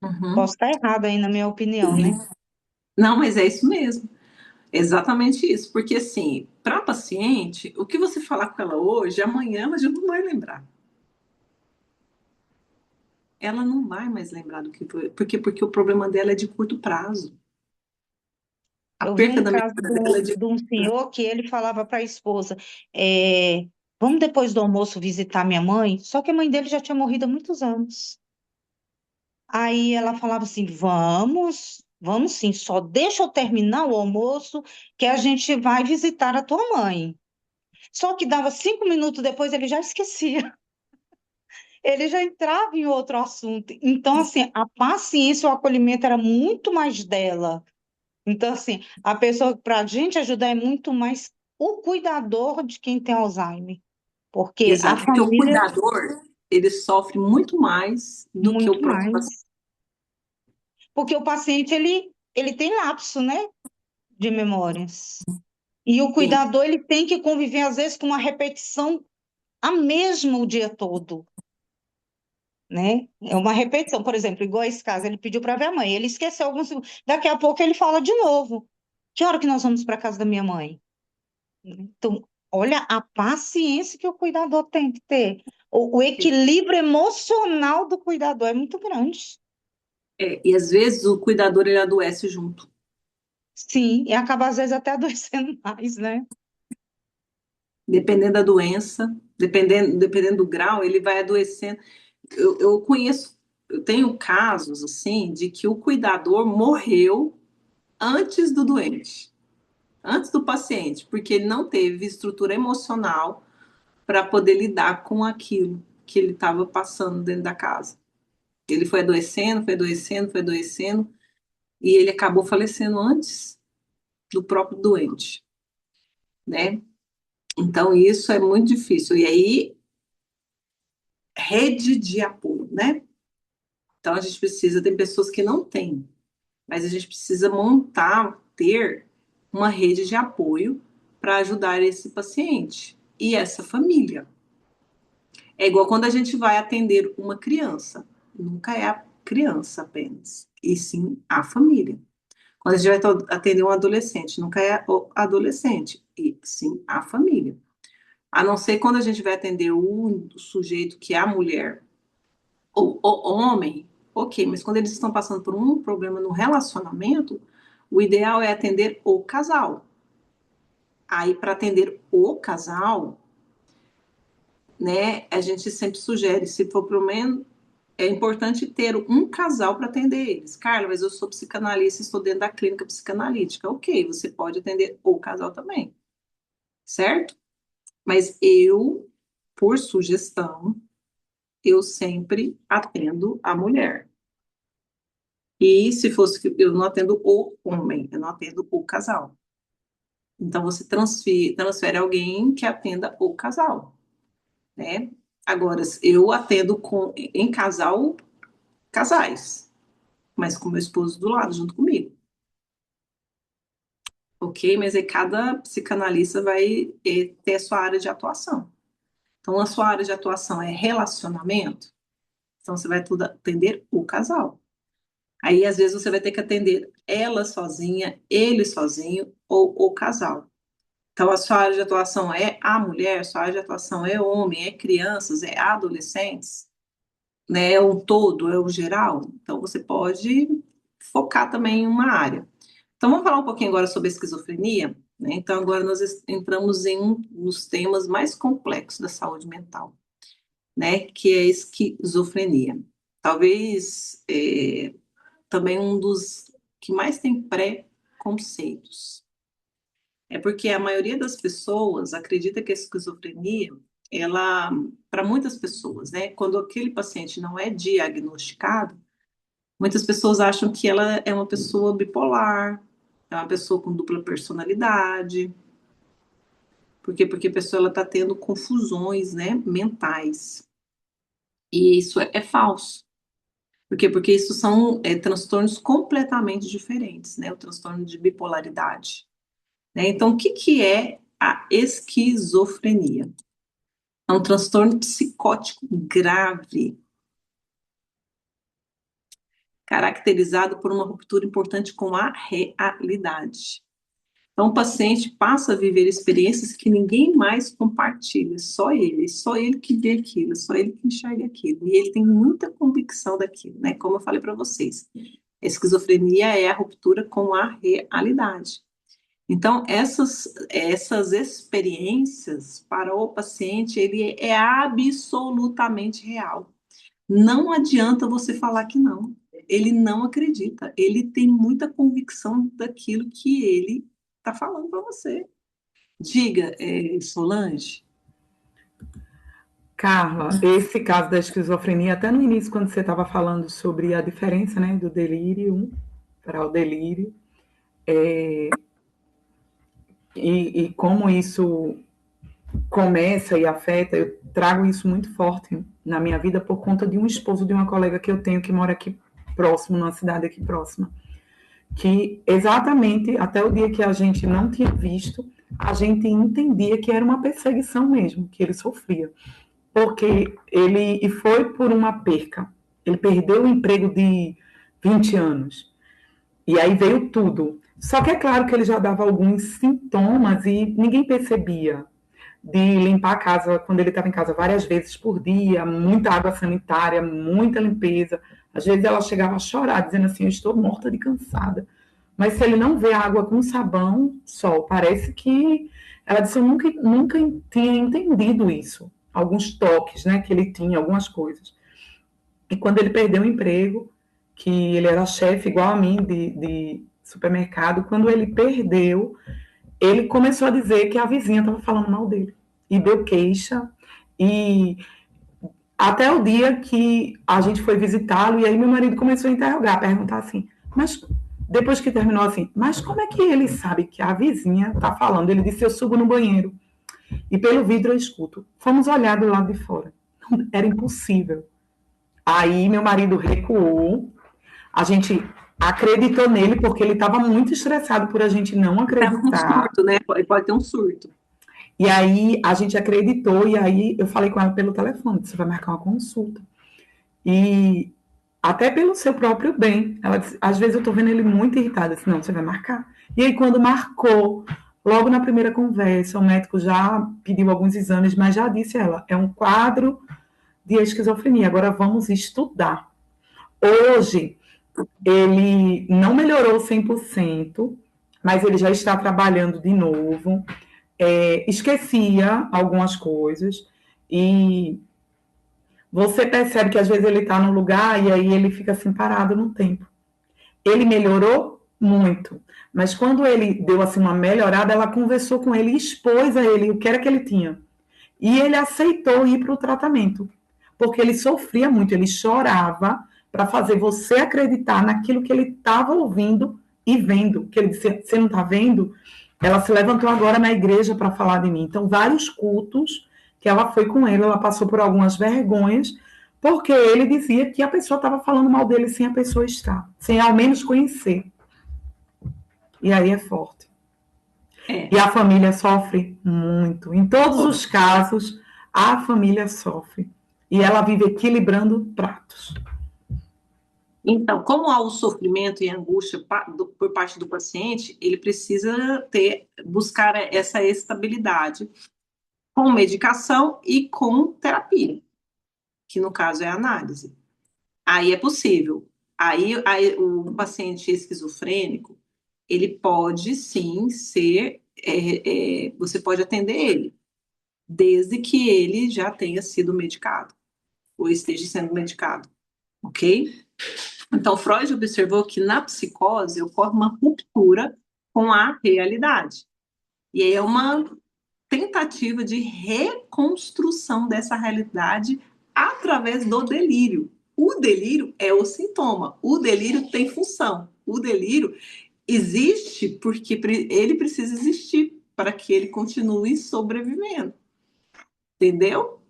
Uhum.
Posso estar errada aí na minha opinião, né?
Não, mas é isso mesmo. Exatamente isso, porque assim, para a paciente, o que você falar com ela hoje, amanhã ela já não vai lembrar. Ela não vai mais lembrar do que foi, porque o problema dela é de curto prazo. A
Eu vi
perca
um
da
caso
memória dela é de
de um
curto prazo.
senhor que ele falava para a esposa, vamos depois do almoço visitar minha mãe? Só que a mãe dele já tinha morrido há muitos anos. Aí ela falava assim, vamos sim, só deixa eu terminar o almoço que a gente vai visitar a tua mãe. Só que dava 5 minutos depois, ele já esquecia. Ele já entrava em outro assunto. Então, assim, a paciência, o acolhimento era muito mais dela. Então, assim, a pessoa para a gente ajudar é muito mais o cuidador de quem tem Alzheimer, porque a
Exato, porque o
família,
cuidador, ele sofre muito mais do que o
muito
próprio paciente.
mais. Porque o paciente, ele tem lapso, né, de memórias. E o cuidador, ele tem que conviver, às vezes, com uma repetição a mesma o dia todo, né? É uma repetição. Por exemplo, igual esse caso, ele pediu para ver a mãe, ele esqueceu alguns segundos. Daqui a pouco ele fala de novo. Que hora que nós vamos para casa da minha mãe? Então, olha a paciência que o cuidador tem que ter. O equilíbrio emocional do cuidador é muito grande.
E às vezes o cuidador ele adoece junto.
Sim, e acaba às vezes até adoecendo mais, né?
Dependendo da doença, dependendo do grau, ele vai adoecendo. Eu conheço, eu tenho casos assim de que o cuidador morreu antes do doente, antes do paciente, porque ele não teve estrutura emocional para poder lidar com aquilo que ele estava passando dentro da casa. Ele foi adoecendo, foi adoecendo, foi adoecendo, e ele acabou falecendo antes do próprio doente, né? Então, isso é muito difícil. E aí, rede de apoio, né? Então, a gente precisa, tem pessoas que não têm, mas a gente precisa montar, ter uma rede de apoio para ajudar esse paciente e essa família. É igual quando a gente vai atender uma criança, nunca é a criança apenas, e sim a família. Quando a gente vai atender um adolescente, nunca é o adolescente, e sim a família. A não ser quando a gente vai atender o sujeito que é a mulher ou o homem, ok, mas quando eles estão passando por um problema no relacionamento, o ideal é atender o casal. Aí, para atender o casal, né, a gente sempre sugere, se for pelo menos, é importante ter um casal para atender eles. Carla, mas eu sou psicanalista, estou dentro da clínica psicanalítica. Ok, você pode atender o casal também, certo? Mas eu, por sugestão, eu sempre atendo a mulher. E se fosse que eu não atendo o homem, eu não atendo o casal. Então você transfere alguém que atenda o casal, né? Agora, eu atendo em casal, casais, mas com meu esposo do lado, junto comigo. Ok? Mas aí cada psicanalista vai ter a sua área de atuação. Então, a sua área de atuação é relacionamento, então você vai tudo atender o casal. Aí, às vezes, você vai ter que atender ela sozinha, ele sozinho ou o casal. Então, a sua área de atuação é a mulher, a sua área de atuação é homem, é crianças, é adolescentes, né? É um todo, é o geral. Então, você pode focar também em uma área. Então, vamos falar um pouquinho agora sobre a esquizofrenia, né? Então, agora nós entramos em um dos temas mais complexos da saúde mental, né? Que é a esquizofrenia. Talvez também um dos que mais tem pré-conceitos. É porque a maioria das pessoas acredita que a esquizofrenia, ela, para muitas pessoas, né? Quando aquele paciente não é diagnosticado, muitas pessoas acham que ela é uma pessoa bipolar, é uma pessoa com dupla personalidade. Por quê? Porque a pessoa ela está tendo confusões, né, mentais. E isso é falso. Por quê? Porque isso são transtornos completamente diferentes, né? O transtorno de bipolaridade. Né? Então, o que, que é a esquizofrenia? É um transtorno psicótico grave, caracterizado por uma ruptura importante com a realidade. Então, o paciente passa a viver experiências que ninguém mais compartilha, só ele que vê aquilo, só ele que enxerga aquilo, e ele tem muita convicção daquilo, né? Como eu falei para vocês, a esquizofrenia é a ruptura com a realidade. Então, essas experiências para o paciente, ele é absolutamente real. Não adianta você falar que não. Ele não acredita. Ele tem muita convicção daquilo que ele está falando para você. Diga, Solange.
Carla, esse caso da esquizofrenia, até no início, quando você estava falando sobre a diferença, né, do delírio para o delírio, e como isso começa e afeta, eu trago isso muito forte na minha vida por conta de um esposo de uma colega que eu tenho que mora aqui próximo, numa cidade aqui próxima, que exatamente até o dia que a gente não tinha visto, a gente entendia que era uma perseguição mesmo, que ele sofria. Porque ele foi por uma perca. Ele perdeu o emprego de 20 anos. E aí veio tudo. Só que é claro que ele já dava alguns sintomas e ninguém percebia. De limpar a casa, quando ele estava em casa várias vezes por dia, muita água sanitária, muita limpeza. Às vezes ela chegava a chorar, dizendo assim, eu estou morta de cansada. Mas se ele não vê água com sabão, só, parece que... Ela disse, eu nunca tinha entendido isso. Alguns toques, né, que ele tinha, algumas coisas. E quando ele perdeu o emprego, que ele era chefe igual a mim de supermercado, quando ele perdeu, ele começou a dizer que a vizinha estava falando mal dele. E deu queixa. E até o dia que a gente foi visitá-lo, e aí meu marido começou a interrogar, a perguntar assim, mas depois que terminou assim, mas como é que ele sabe que a vizinha está falando? Ele disse, eu subo no banheiro e pelo vidro eu escuto. Fomos olhar do lado de fora. Era impossível. Aí meu marido recuou, a gente acreditou nele porque ele estava muito estressado por a gente não
Estava com
acreditar.
surto, né? Pode ter um surto.
E aí a gente acreditou, e aí eu falei com ela pelo telefone, você vai marcar uma consulta. E até pelo seu próprio bem. Ela disse, às vezes eu tô vendo ele muito irritado. Eu disse, não, você vai marcar. E aí quando marcou, logo na primeira conversa, o médico já pediu alguns exames, mas já disse a ela, é um quadro de esquizofrenia, agora vamos estudar. Hoje, ele não melhorou 100%, mas ele já está trabalhando de novo, esquecia algumas coisas, e você percebe que às vezes ele está no lugar e aí ele fica assim parado no tempo. Ele melhorou muito, mas quando ele deu assim uma melhorada, ela conversou com ele e expôs a ele o que era que ele tinha. E ele aceitou ir para o tratamento, porque ele sofria muito, ele chorava para fazer você acreditar naquilo que ele estava ouvindo e vendo. Que ele disse, você não está vendo? Ela se levantou agora na igreja para falar de mim. Então, vários cultos que ela foi com ele, ela passou por algumas vergonhas, porque ele dizia que a pessoa estava falando mal dele sem a pessoa estar, sem ao menos conhecer. E aí é forte. E a família sofre muito. Em todos os casos, a família sofre. E ela vive equilibrando pratos.
Então, como há o sofrimento e a angústia por parte do paciente, ele precisa buscar essa estabilidade com medicação e com terapia, que no caso é a análise. Aí é possível. Aí o paciente esquizofrênico, ele pode sim ser, você pode atender ele, desde que ele já tenha sido medicado, ou esteja sendo medicado, ok? Então, Freud observou que na psicose ocorre uma ruptura com a realidade. E aí é uma tentativa de reconstrução dessa realidade através do delírio. O delírio é o sintoma, o delírio tem função. O delírio existe porque ele precisa existir para que ele continue sobrevivendo. Entendeu?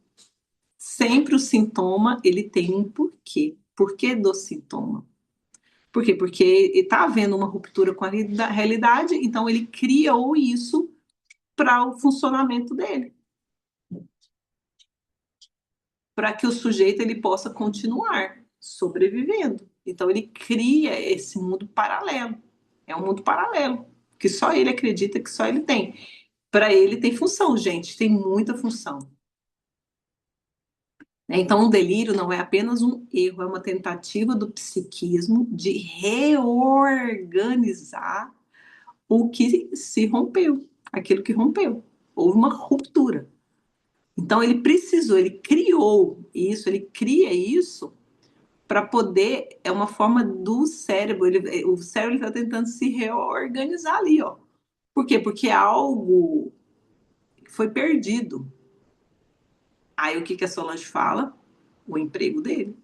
Sempre o sintoma, ele tem um porquê. Porquê do sintoma? Por quê? Porque está havendo uma ruptura com a realidade, então ele criou isso para o funcionamento dele. Para que o sujeito ele possa continuar sobrevivendo. Então ele cria esse mundo paralelo. É um mundo paralelo. que só ele acredita que só ele tem. Para ele tem função, gente, tem muita função. Então, o delírio não é apenas um erro, é uma tentativa do psiquismo de reorganizar o que se rompeu, aquilo que rompeu. Houve uma ruptura. Então, ele precisou, ele criou isso, ele cria isso para poder, é uma forma do cérebro, o cérebro está tentando se reorganizar ali, ó. Por quê? Porque algo foi perdido. Aí o que que a Solange fala? O emprego dele.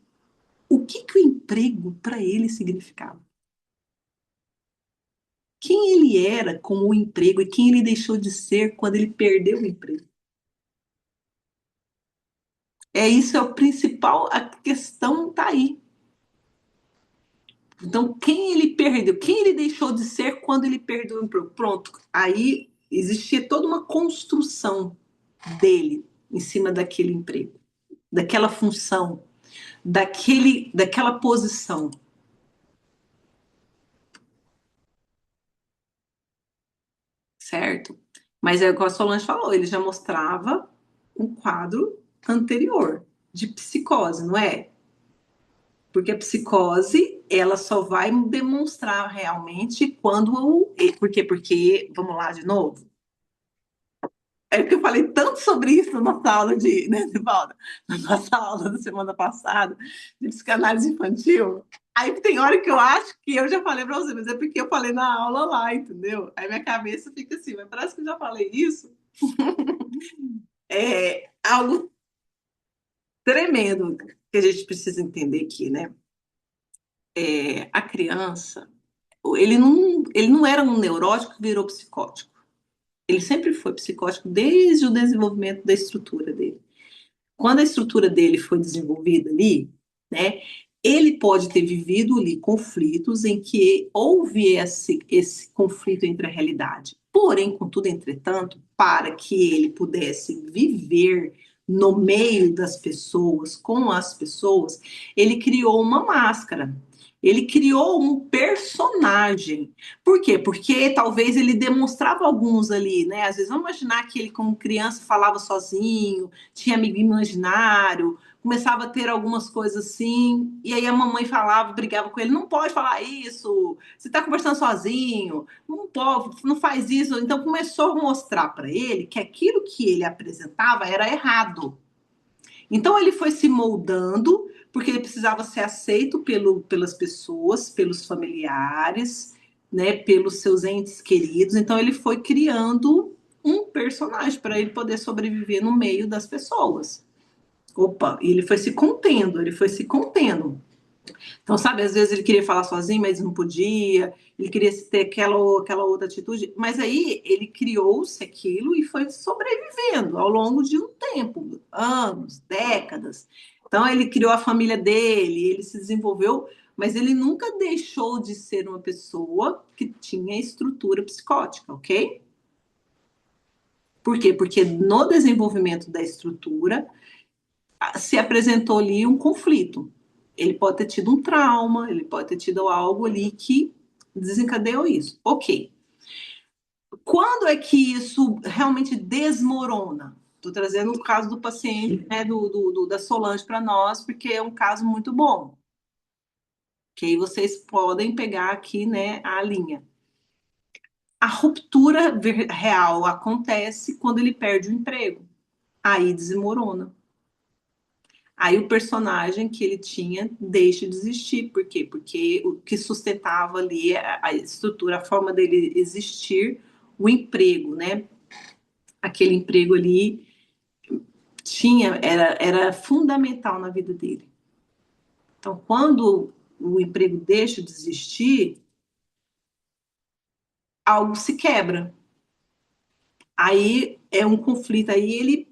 O que que o emprego para ele significava? Quem ele era com o emprego e quem ele deixou de ser quando ele perdeu o emprego? É isso, é o principal, a questão está aí. Então, quem ele perdeu, quem ele deixou de ser quando ele perdeu o emprego? Pronto, aí existia toda uma construção dele em cima daquele emprego, daquela função, daquela posição, certo? Mas é o que a Solange falou, ele já mostrava um quadro anterior de psicose, não é? Porque a psicose, ela só vai demonstrar realmente quando... Por quê? Porque, vamos lá de novo, é porque eu falei tanto sobre isso na nossa aula né, Divalda? Na nossa aula da semana passada, de psicanálise infantil. Aí tem hora que eu acho que eu já falei para você, mas é porque eu falei na aula lá, entendeu? Aí minha cabeça fica assim, mas parece que eu já falei isso. É algo tremendo que a gente precisa entender aqui, né? A criança, ele não era um neurótico que virou psicótico. Ele sempre foi psicótico desde o desenvolvimento da estrutura dele. Quando a estrutura dele foi desenvolvida ali, né, ele pode ter vivido ali conflitos em que houve esse conflito entre a realidade. Porém, contudo, entretanto, para que ele pudesse viver no meio das pessoas, com as pessoas, ele criou uma máscara. Ele criou um personagem. Por quê? Porque talvez ele demonstrava alguns ali, né? Às vezes, vamos imaginar que ele, como criança, falava sozinho, tinha amigo imaginário, começava a ter algumas coisas assim, e aí a mamãe falava, brigava com ele, não pode falar isso, você está conversando sozinho, não pode, não faz isso. Então começou a mostrar para ele que aquilo que ele apresentava era errado. Então ele foi se moldando, porque ele precisava ser aceito pelas pessoas, pelos familiares, né, pelos seus entes queridos. Então ele foi criando um personagem para ele poder sobreviver no meio das pessoas. Opa, e ele foi se contendo, ele foi se contendo. Então, sabe, às vezes ele queria falar sozinho, mas não podia, ele queria ter aquela outra atitude, mas aí ele criou-se aquilo e foi sobrevivendo ao longo de um tempo, anos, décadas. Então, ele criou a família dele, ele se desenvolveu, mas ele nunca deixou de ser uma pessoa que tinha estrutura psicótica, ok? Por quê? Porque no desenvolvimento da estrutura se apresentou ali um conflito. Ele pode ter tido um trauma, ele pode ter tido algo ali que desencadeou isso. Ok. Quando é que isso realmente desmorona? Estou trazendo o caso do paciente, né, da Solange para nós, porque é um caso muito bom. Que aí vocês podem pegar aqui, né, a linha. A ruptura real acontece quando ele perde o emprego. Aí desmorona. Aí o personagem que ele tinha deixa de existir. Por quê? Porque o que sustentava ali a estrutura, a forma dele existir, o emprego, né? Aquele emprego ali era fundamental na vida dele. Então, quando o emprego deixa de existir, algo se quebra. Aí é um conflito, aí ele,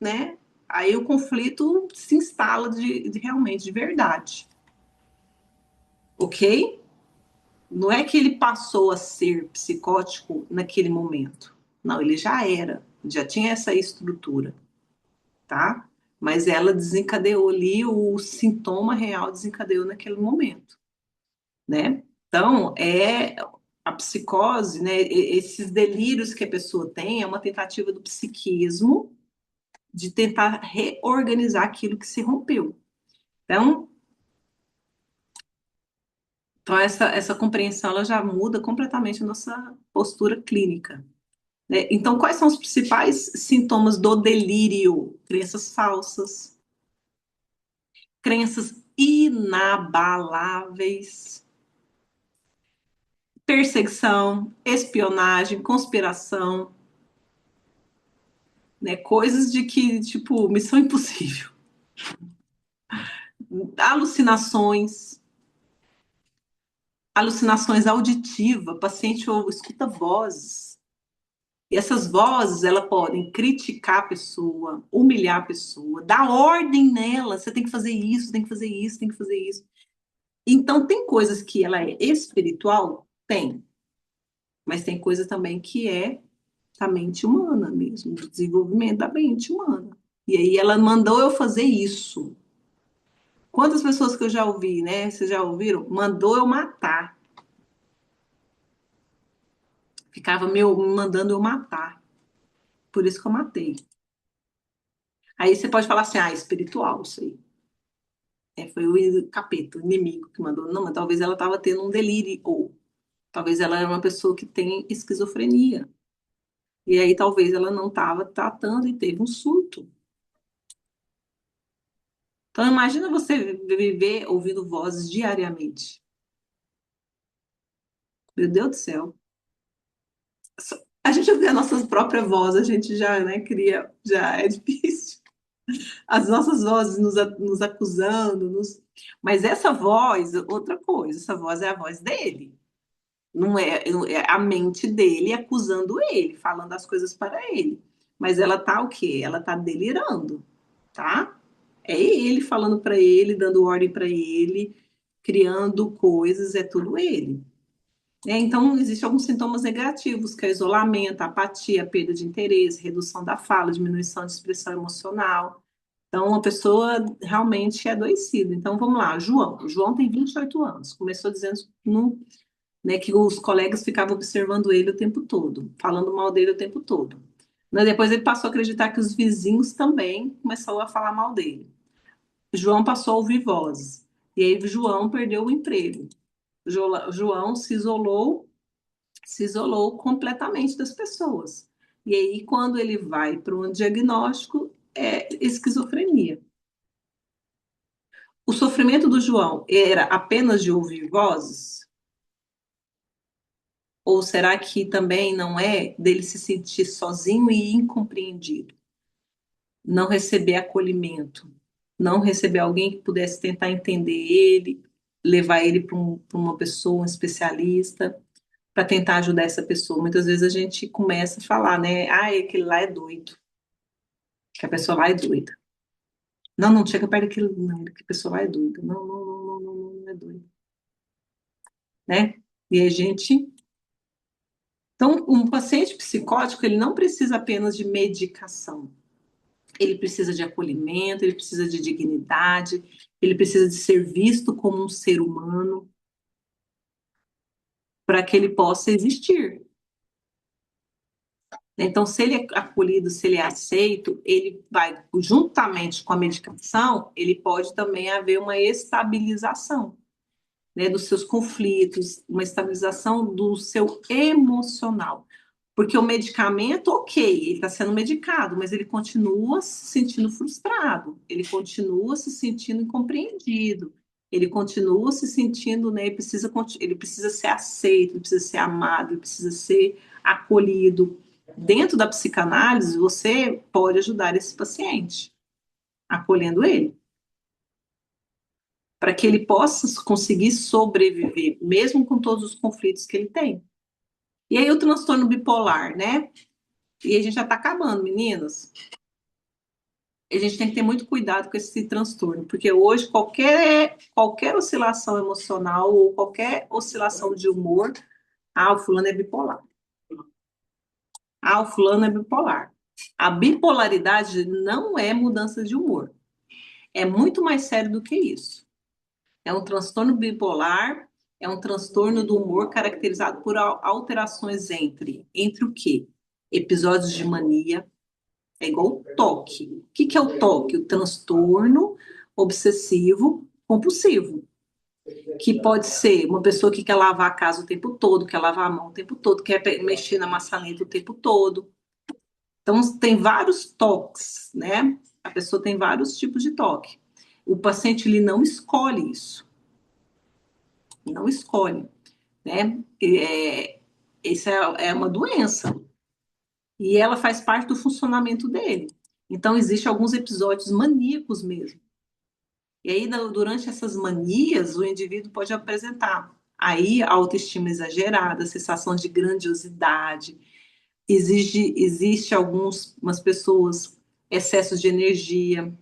né? Aí o conflito se instala realmente, de verdade. Ok? Não é que ele passou a ser psicótico naquele momento. Não, ele já era, já tinha essa estrutura, tá? Mas ela desencadeou ali, o sintoma real desencadeou naquele momento, né? Então, a psicose, né, esses delírios que a pessoa tem, é uma tentativa do psiquismo de tentar reorganizar aquilo que se rompeu. Então, essa compreensão ela já muda completamente a nossa postura clínica, né? Então, quais são os principais sintomas do delírio? Crenças falsas, crenças inabaláveis, perseguição, espionagem, conspiração, né? Coisas de que, tipo, missão impossível. Alucinações, alucinações auditivas, paciente ou escuta vozes. E essas vozes, elas podem criticar a pessoa, humilhar a pessoa, dar ordem nela, você tem que fazer isso, tem que fazer isso, tem que fazer isso. Então, tem coisas que ela é espiritual? Tem. Mas tem coisa também que é da mente humana mesmo, do desenvolvimento da mente humana. E aí ela mandou eu fazer isso. Quantas pessoas que eu já ouvi, né? Vocês já ouviram? Mandou eu matar. Ficava me mandando eu matar. Por isso que eu matei. Aí você pode falar assim, espiritual, isso aí. Foi o capeta, o inimigo que mandou. Não, mas talvez ela estava tendo um delírio. Ou talvez ela era uma pessoa que tem esquizofrenia. E aí talvez ela não estava tratando e teve um surto. Então imagina você viver ouvindo vozes diariamente. Meu Deus do céu. A gente ouvir a nossa própria voz, a gente já, né, cria, já é difícil. As nossas vozes nos acusando, mas essa voz, outra coisa, essa voz é a voz dele. Não é a mente dele acusando ele, falando as coisas para ele. Mas ela tá o quê? Ela tá delirando, tá? É ele falando para ele, dando ordem para ele, criando coisas, é tudo ele. Então, existem alguns sintomas negativos, que é isolamento, apatia, perda de interesse, redução da fala, diminuição de expressão emocional. Então, uma pessoa realmente é adoecida. Então, vamos lá, João. O João tem 28 anos. Começou dizendo né, que os colegas ficavam observando ele o tempo todo, falando mal dele o tempo todo. Mas depois ele passou a acreditar que os vizinhos também começaram a falar mal dele. João passou a ouvir vozes. E aí João perdeu o emprego. João se isolou completamente das pessoas. E aí, quando ele vai para um diagnóstico, é esquizofrenia. O sofrimento do João era apenas de ouvir vozes? Ou será que também não é dele se sentir sozinho e incompreendido? Não receber acolhimento, não receber alguém que pudesse tentar entender ele, levar ele para uma pessoa, um especialista, para tentar ajudar essa pessoa. Muitas vezes a gente começa a falar, né? Aquele lá é doido, que a pessoa lá é doida. Não, não chega perto daquilo, não, que a pessoa lá é doida. Não, não, não, não, não, não é doida. Né? E a gente. Então, um paciente psicótico, ele não precisa apenas de medicação. Ele precisa de acolhimento, ele precisa de dignidade, ele precisa de ser visto como um ser humano para que ele possa existir. Então, se ele é acolhido, se ele é aceito, ele vai, juntamente com a medicação, ele pode também haver uma estabilização, né, dos seus conflitos, uma estabilização do seu emocional. Porque o medicamento, ok, ele está sendo medicado, mas ele continua se sentindo frustrado, ele continua se sentindo incompreendido, ele continua se sentindo, né, ele precisa ser aceito, ele precisa ser amado, ele precisa ser acolhido. Dentro da psicanálise, você pode ajudar esse paciente, acolhendo ele, para que ele possa conseguir sobreviver, mesmo com todos os conflitos que ele tem. E aí o transtorno bipolar, né? E a gente já está acabando, meninas. A gente tem que ter muito cuidado com esse transtorno, porque hoje qualquer oscilação emocional ou qualquer oscilação de humor, o fulano é bipolar. O fulano é bipolar. A bipolaridade não é mudança de humor. É muito mais sério do que isso. É um transtorno bipolar, É um transtorno do humor caracterizado por alterações entre o quê? Episódios de mania, é igual o toque. O que que é o toque? O transtorno obsessivo compulsivo, que pode ser uma pessoa que quer lavar a casa o tempo todo, quer lavar a mão o tempo todo, quer mexer na maçaneta o tempo todo. Então, tem vários toques, né? A pessoa tem vários tipos de toque. O paciente, ele não escolhe isso. Não escolhe, né? Isso é uma doença. E ela faz parte do funcionamento dele. Então, existem alguns episódios maníacos mesmo. E aí, durante essas manias, o indivíduo pode apresentar aí a autoestima exagerada, sensação de grandiosidade, existe algumas pessoas excessos de energia,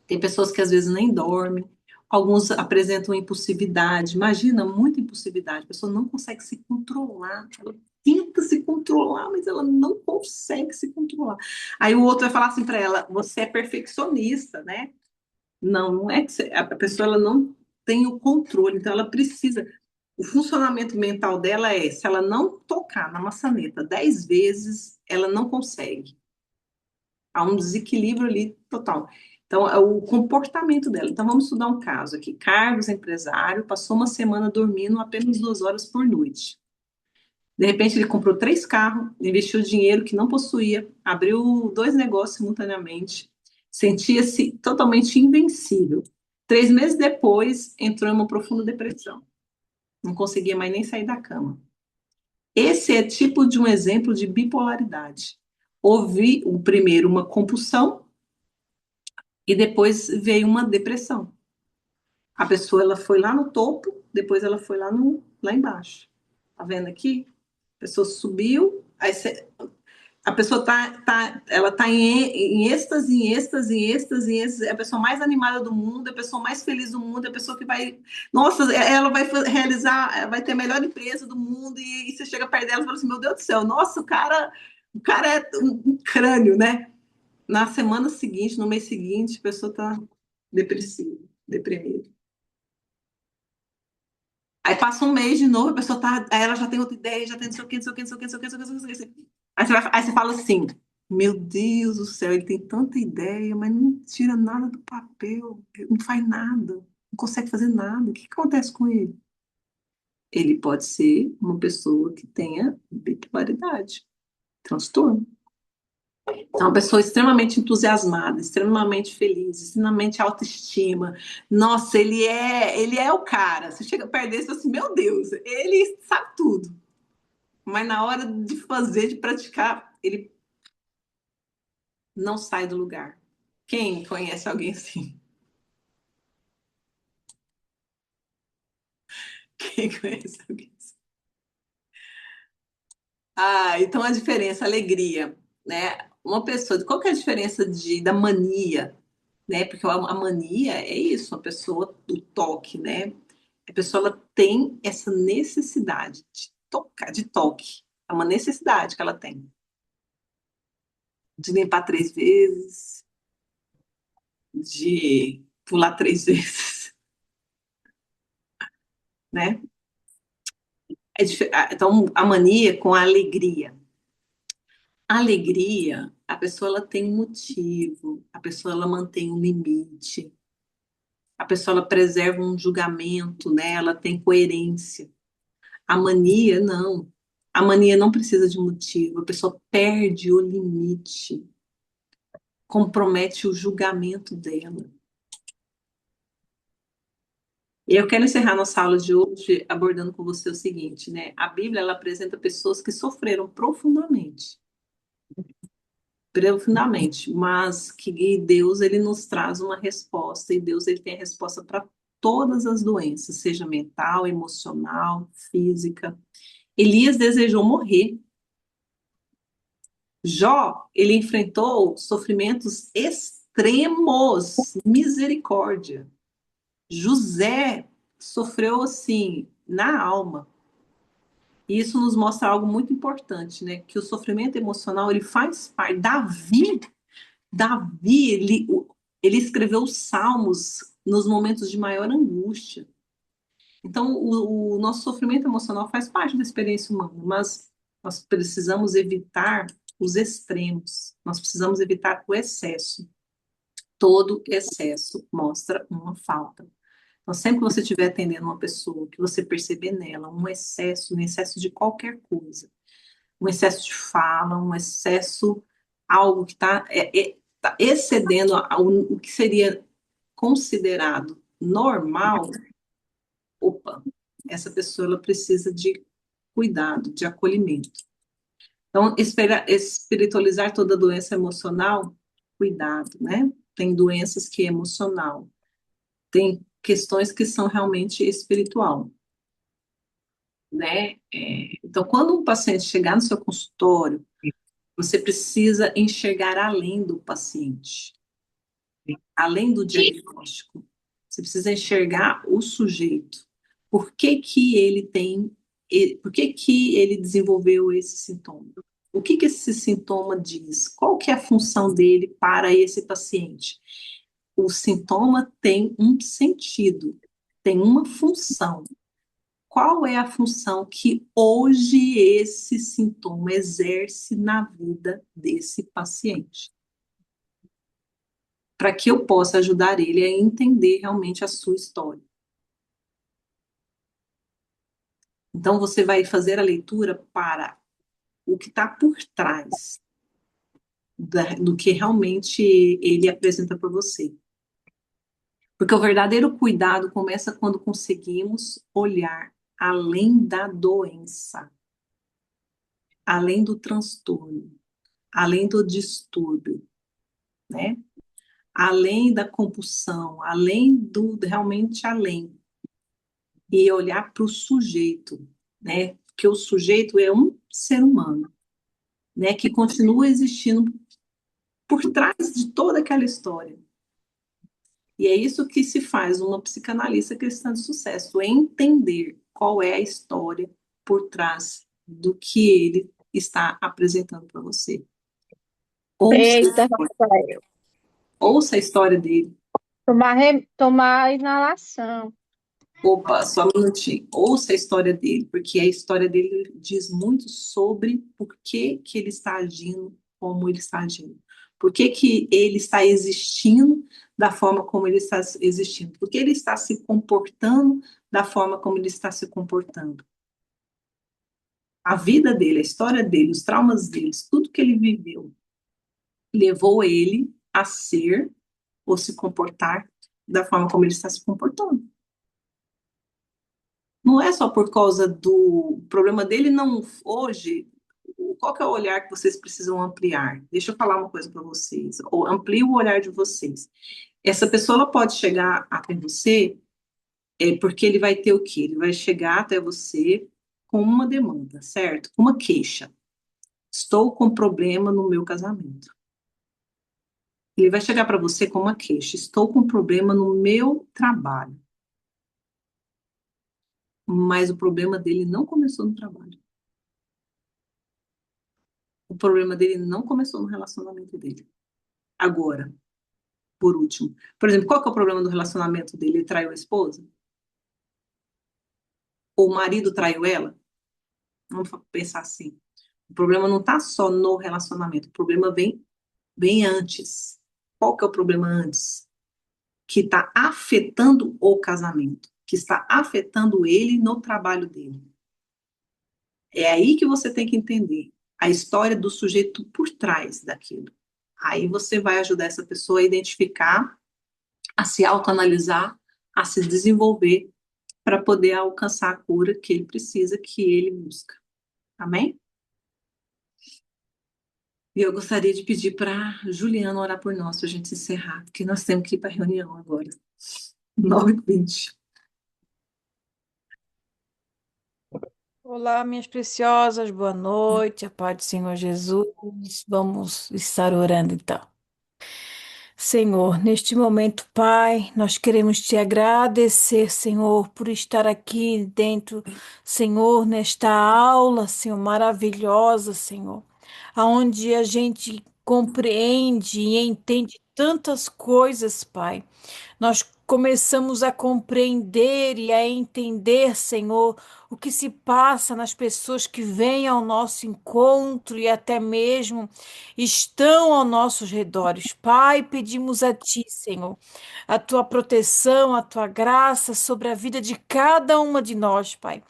tem pessoas que às vezes nem dormem, alguns apresentam impulsividade, imagina, muita impulsividade, a pessoa não consegue se controlar, ela tenta se controlar, mas ela não consegue se controlar. Aí o outro vai falar assim para ela, você é perfeccionista, né? Não, não é que a pessoa ela não tem o controle, então ela precisa. O funcionamento mental dela é: se ela não tocar na maçaneta 10 vezes, ela não consegue. Há um desequilíbrio ali total. Então, é o comportamento dela. Então, vamos estudar um caso aqui. Carlos, empresário, passou uma semana dormindo apenas 2 horas por noite. De repente, ele comprou 3 carros, investiu dinheiro que não possuía, abriu 2 negócios simultaneamente, sentia-se totalmente invencível. 3 meses depois, entrou em uma profunda depressão. Não conseguia mais nem sair da cama. Esse é tipo de um exemplo de bipolaridade. Houve, o primeiro, uma compulsão e depois veio uma depressão. A pessoa ela foi lá no topo, depois ela foi lá embaixo. Tá vendo aqui? A pessoa subiu, a pessoa ela tá em êxtase, em êxtase, em êxtase, em êxtase, é a pessoa mais animada do mundo, é a pessoa mais feliz do mundo, é a pessoa que vai, nossa, ela vai realizar, vai ter a melhor empresa do mundo, e você chega perto dela e fala assim, meu Deus do céu, nossa, o cara é um crânio, né? Na semana seguinte, no mês seguinte, a pessoa tá depressiva, deprimida. Aí passa um mês de novo, a pessoa tá. Aí ela já tem outra ideia, já tem não sei o que, não sei o que, não sei o que, não sei o que, não sei o que, não sei o que, não sei o que. Aí você fala assim: Meu Deus do céu, ele tem tanta ideia, mas não tira nada do papel, ele não faz nada, não consegue fazer nada. O que acontece com ele? Ele pode ser uma pessoa que tenha bipolaridade, transtorno. Então, uma pessoa extremamente entusiasmada, extremamente feliz, extremamente autoestima. Nossa, ele é o cara. Você chega perto dele e fala assim, meu Deus, ele sabe tudo. Mas na hora de fazer, de praticar, ele não sai do lugar. Quem conhece alguém assim? Quem conhece alguém assim? Então a diferença, a alegria, né? Uma pessoa, qual que é a diferença da mania, né? Porque a mania é isso, a pessoa do toque, né? A pessoa ela tem essa necessidade de tocar, de toque. É uma necessidade que ela tem. De limpar 3 vezes, de pular 3 vezes, né? Então, a mania com a alegria. A alegria, a pessoa ela tem um motivo, a pessoa ela mantém um limite, a pessoa ela preserva um julgamento, né? Ela tem coerência. A mania, não. A mania não precisa de motivo, a pessoa perde o limite, compromete o julgamento dela. E eu quero encerrar nossa aula de hoje abordando com você o seguinte, né? A Bíblia ela apresenta pessoas que sofreram profundamente, mas que Deus ele nos traz uma resposta e Deus ele tem a resposta para todas as doenças, seja mental, emocional, física. Elias desejou morrer. Jó, ele enfrentou sofrimentos extremos, misericórdia. José sofreu assim na alma. E isso nos mostra algo muito importante, né? Que o sofrimento emocional ele faz parte. Davi, ele escreveu os salmos nos momentos de maior angústia. Então, o nosso sofrimento emocional faz parte da experiência humana, mas nós precisamos evitar os extremos, nós precisamos evitar o excesso. Todo excesso mostra uma falta. Então, sempre que você estiver atendendo uma pessoa, que você perceber nela um excesso de qualquer coisa, um excesso de fala, um excesso, algo que está tá excedendo o que seria considerado normal, opa, essa pessoa ela precisa de cuidado, de acolhimento. Então, espiritualizar toda doença emocional, cuidado, né? Tem doenças que é emocional, tem questões que são realmente espiritual, né? Então, quando um paciente chegar no seu consultório, você precisa enxergar além do paciente, além do diagnóstico. Você precisa enxergar o sujeito. Por que que ele tem, por que que ele desenvolveu esse sintoma? O que que esse sintoma diz? Qual que é a função dele para esse paciente? O sintoma tem um sentido, tem uma função. Qual é a função que hoje esse sintoma exerce na vida desse paciente? Para que eu possa ajudar ele a entender realmente a sua história. Então, você vai fazer a leitura para o que está por trás do que realmente ele apresenta para você. Porque o verdadeiro cuidado começa quando conseguimos olhar além da doença, além do transtorno, além do distúrbio, né? Além da compulsão, além do realmente além. E olhar para o sujeito, né? Porque o sujeito é um ser humano, né? Que continua existindo por trás de toda aquela história. E é isso que se faz uma psicanalista cristã de sucesso, é entender qual é a história por trás do que ele está apresentando para você.
Eita, Rafael.
Ouça a história dele.
Tomar inalação.
Opa, só um minutinho. Ouça a história dele, porque a história dele diz muito sobre por que que ele está agindo como ele está agindo. Por que que ele está existindo da forma como ele está existindo. Por que ele está se comportando da forma como ele está se comportando. A vida dele, a história dele, os traumas dele, tudo que ele viveu, levou ele a ser ou se comportar da forma como ele está se comportando. Não é só por causa do problema dele, não. Hoje, qual que é o olhar que vocês precisam ampliar? Deixa eu falar uma coisa para vocês, ou amplie o olhar de vocês. Essa pessoa ela pode chegar até você, porque ele vai ter o quê? Ele vai chegar até você com uma demanda, certo? Com uma queixa. Estou com problema no meu casamento. Ele vai chegar para você com uma queixa. Estou com problema no meu trabalho. Mas o problema dele não começou no trabalho. O problema dele não começou no relacionamento dele. Agora, por último. Por exemplo, qual que é o problema do relacionamento dele? Ele traiu a esposa? Ou o marido traiu ela? Vamos pensar assim. O problema não está só no relacionamento. O problema vem antes. Qual que é o problema antes? Que está afetando o casamento. Que está afetando ele no trabalho dele. É aí que você tem que entender a história do sujeito por trás daquilo. Aí você vai ajudar essa pessoa a identificar, a se autoanalisar, a se desenvolver para poder alcançar a cura que ele precisa, que ele busca. Amém? E eu gostaria de pedir para Juliana orar por nós, para a gente encerrar, porque nós temos que ir para a reunião agora. 9h20.
Olá, minhas preciosas, boa noite, a paz do Senhor Jesus. Vamos estar orando então. Senhor, neste momento, Pai, nós queremos te agradecer, Senhor, por estar aqui dentro, Senhor, nesta aula, Senhor, maravilhosa, Senhor, aonde a gente compreende e entende tantas coisas, Pai. Nós começamos a compreender e a entender, Senhor, o que se passa nas pessoas que vêm ao nosso encontro e até mesmo estão aos nossos redores. Pai, pedimos a Ti, Senhor, a Tua proteção, a Tua graça sobre a vida de cada uma de nós, Pai,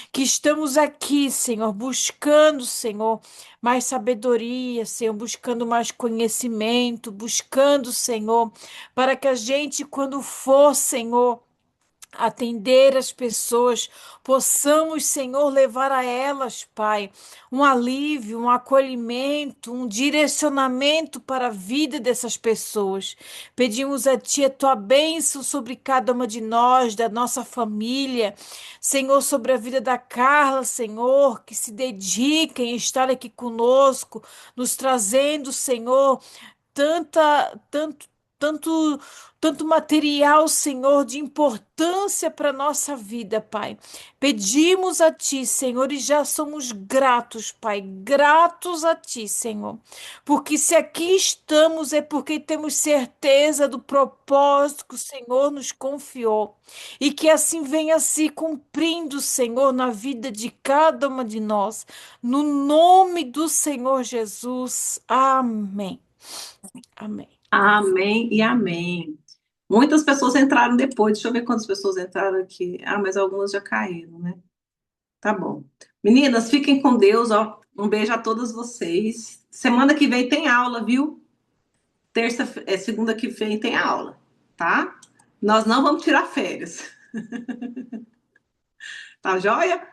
que estamos aqui, Senhor, buscando, Senhor, mais sabedoria, Senhor, buscando mais conhecimento, buscando, Senhor, para que a gente, quando for, Senhor, atender as pessoas, possamos, Senhor, levar a elas, Pai, um alívio, um acolhimento, um direcionamento para a vida dessas pessoas. Pedimos a Ti a Tua bênção sobre cada uma de nós, da nossa família, Senhor, sobre a vida da Carla, Senhor, que se dedica em estar aqui conosco, nos trazendo, Senhor, tanta, tanto, tanto, tanto material, Senhor, de importância para a nossa vida, Pai. Pedimos a Ti, Senhor, e já somos gratos, Pai, gratos a Ti, Senhor, porque se aqui estamos é porque temos certeza do propósito que o Senhor nos confiou e que assim venha se cumprindo, Senhor, na vida de cada uma de nós, no nome do Senhor Jesus. Amém. Amém.
Amém e amém. Muitas pessoas entraram depois. Deixa eu ver quantas pessoas entraram aqui. Ah, mas algumas já caíram, né? Tá bom. Meninas, fiquem com Deus, ó. Um beijo a todas vocês. Semana que vem tem aula, viu? Segunda que vem tem aula, tá? Nós não vamos tirar férias. Tá joia?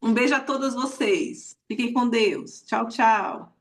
Um beijo a todas vocês. Fiquem com Deus. Tchau, tchau.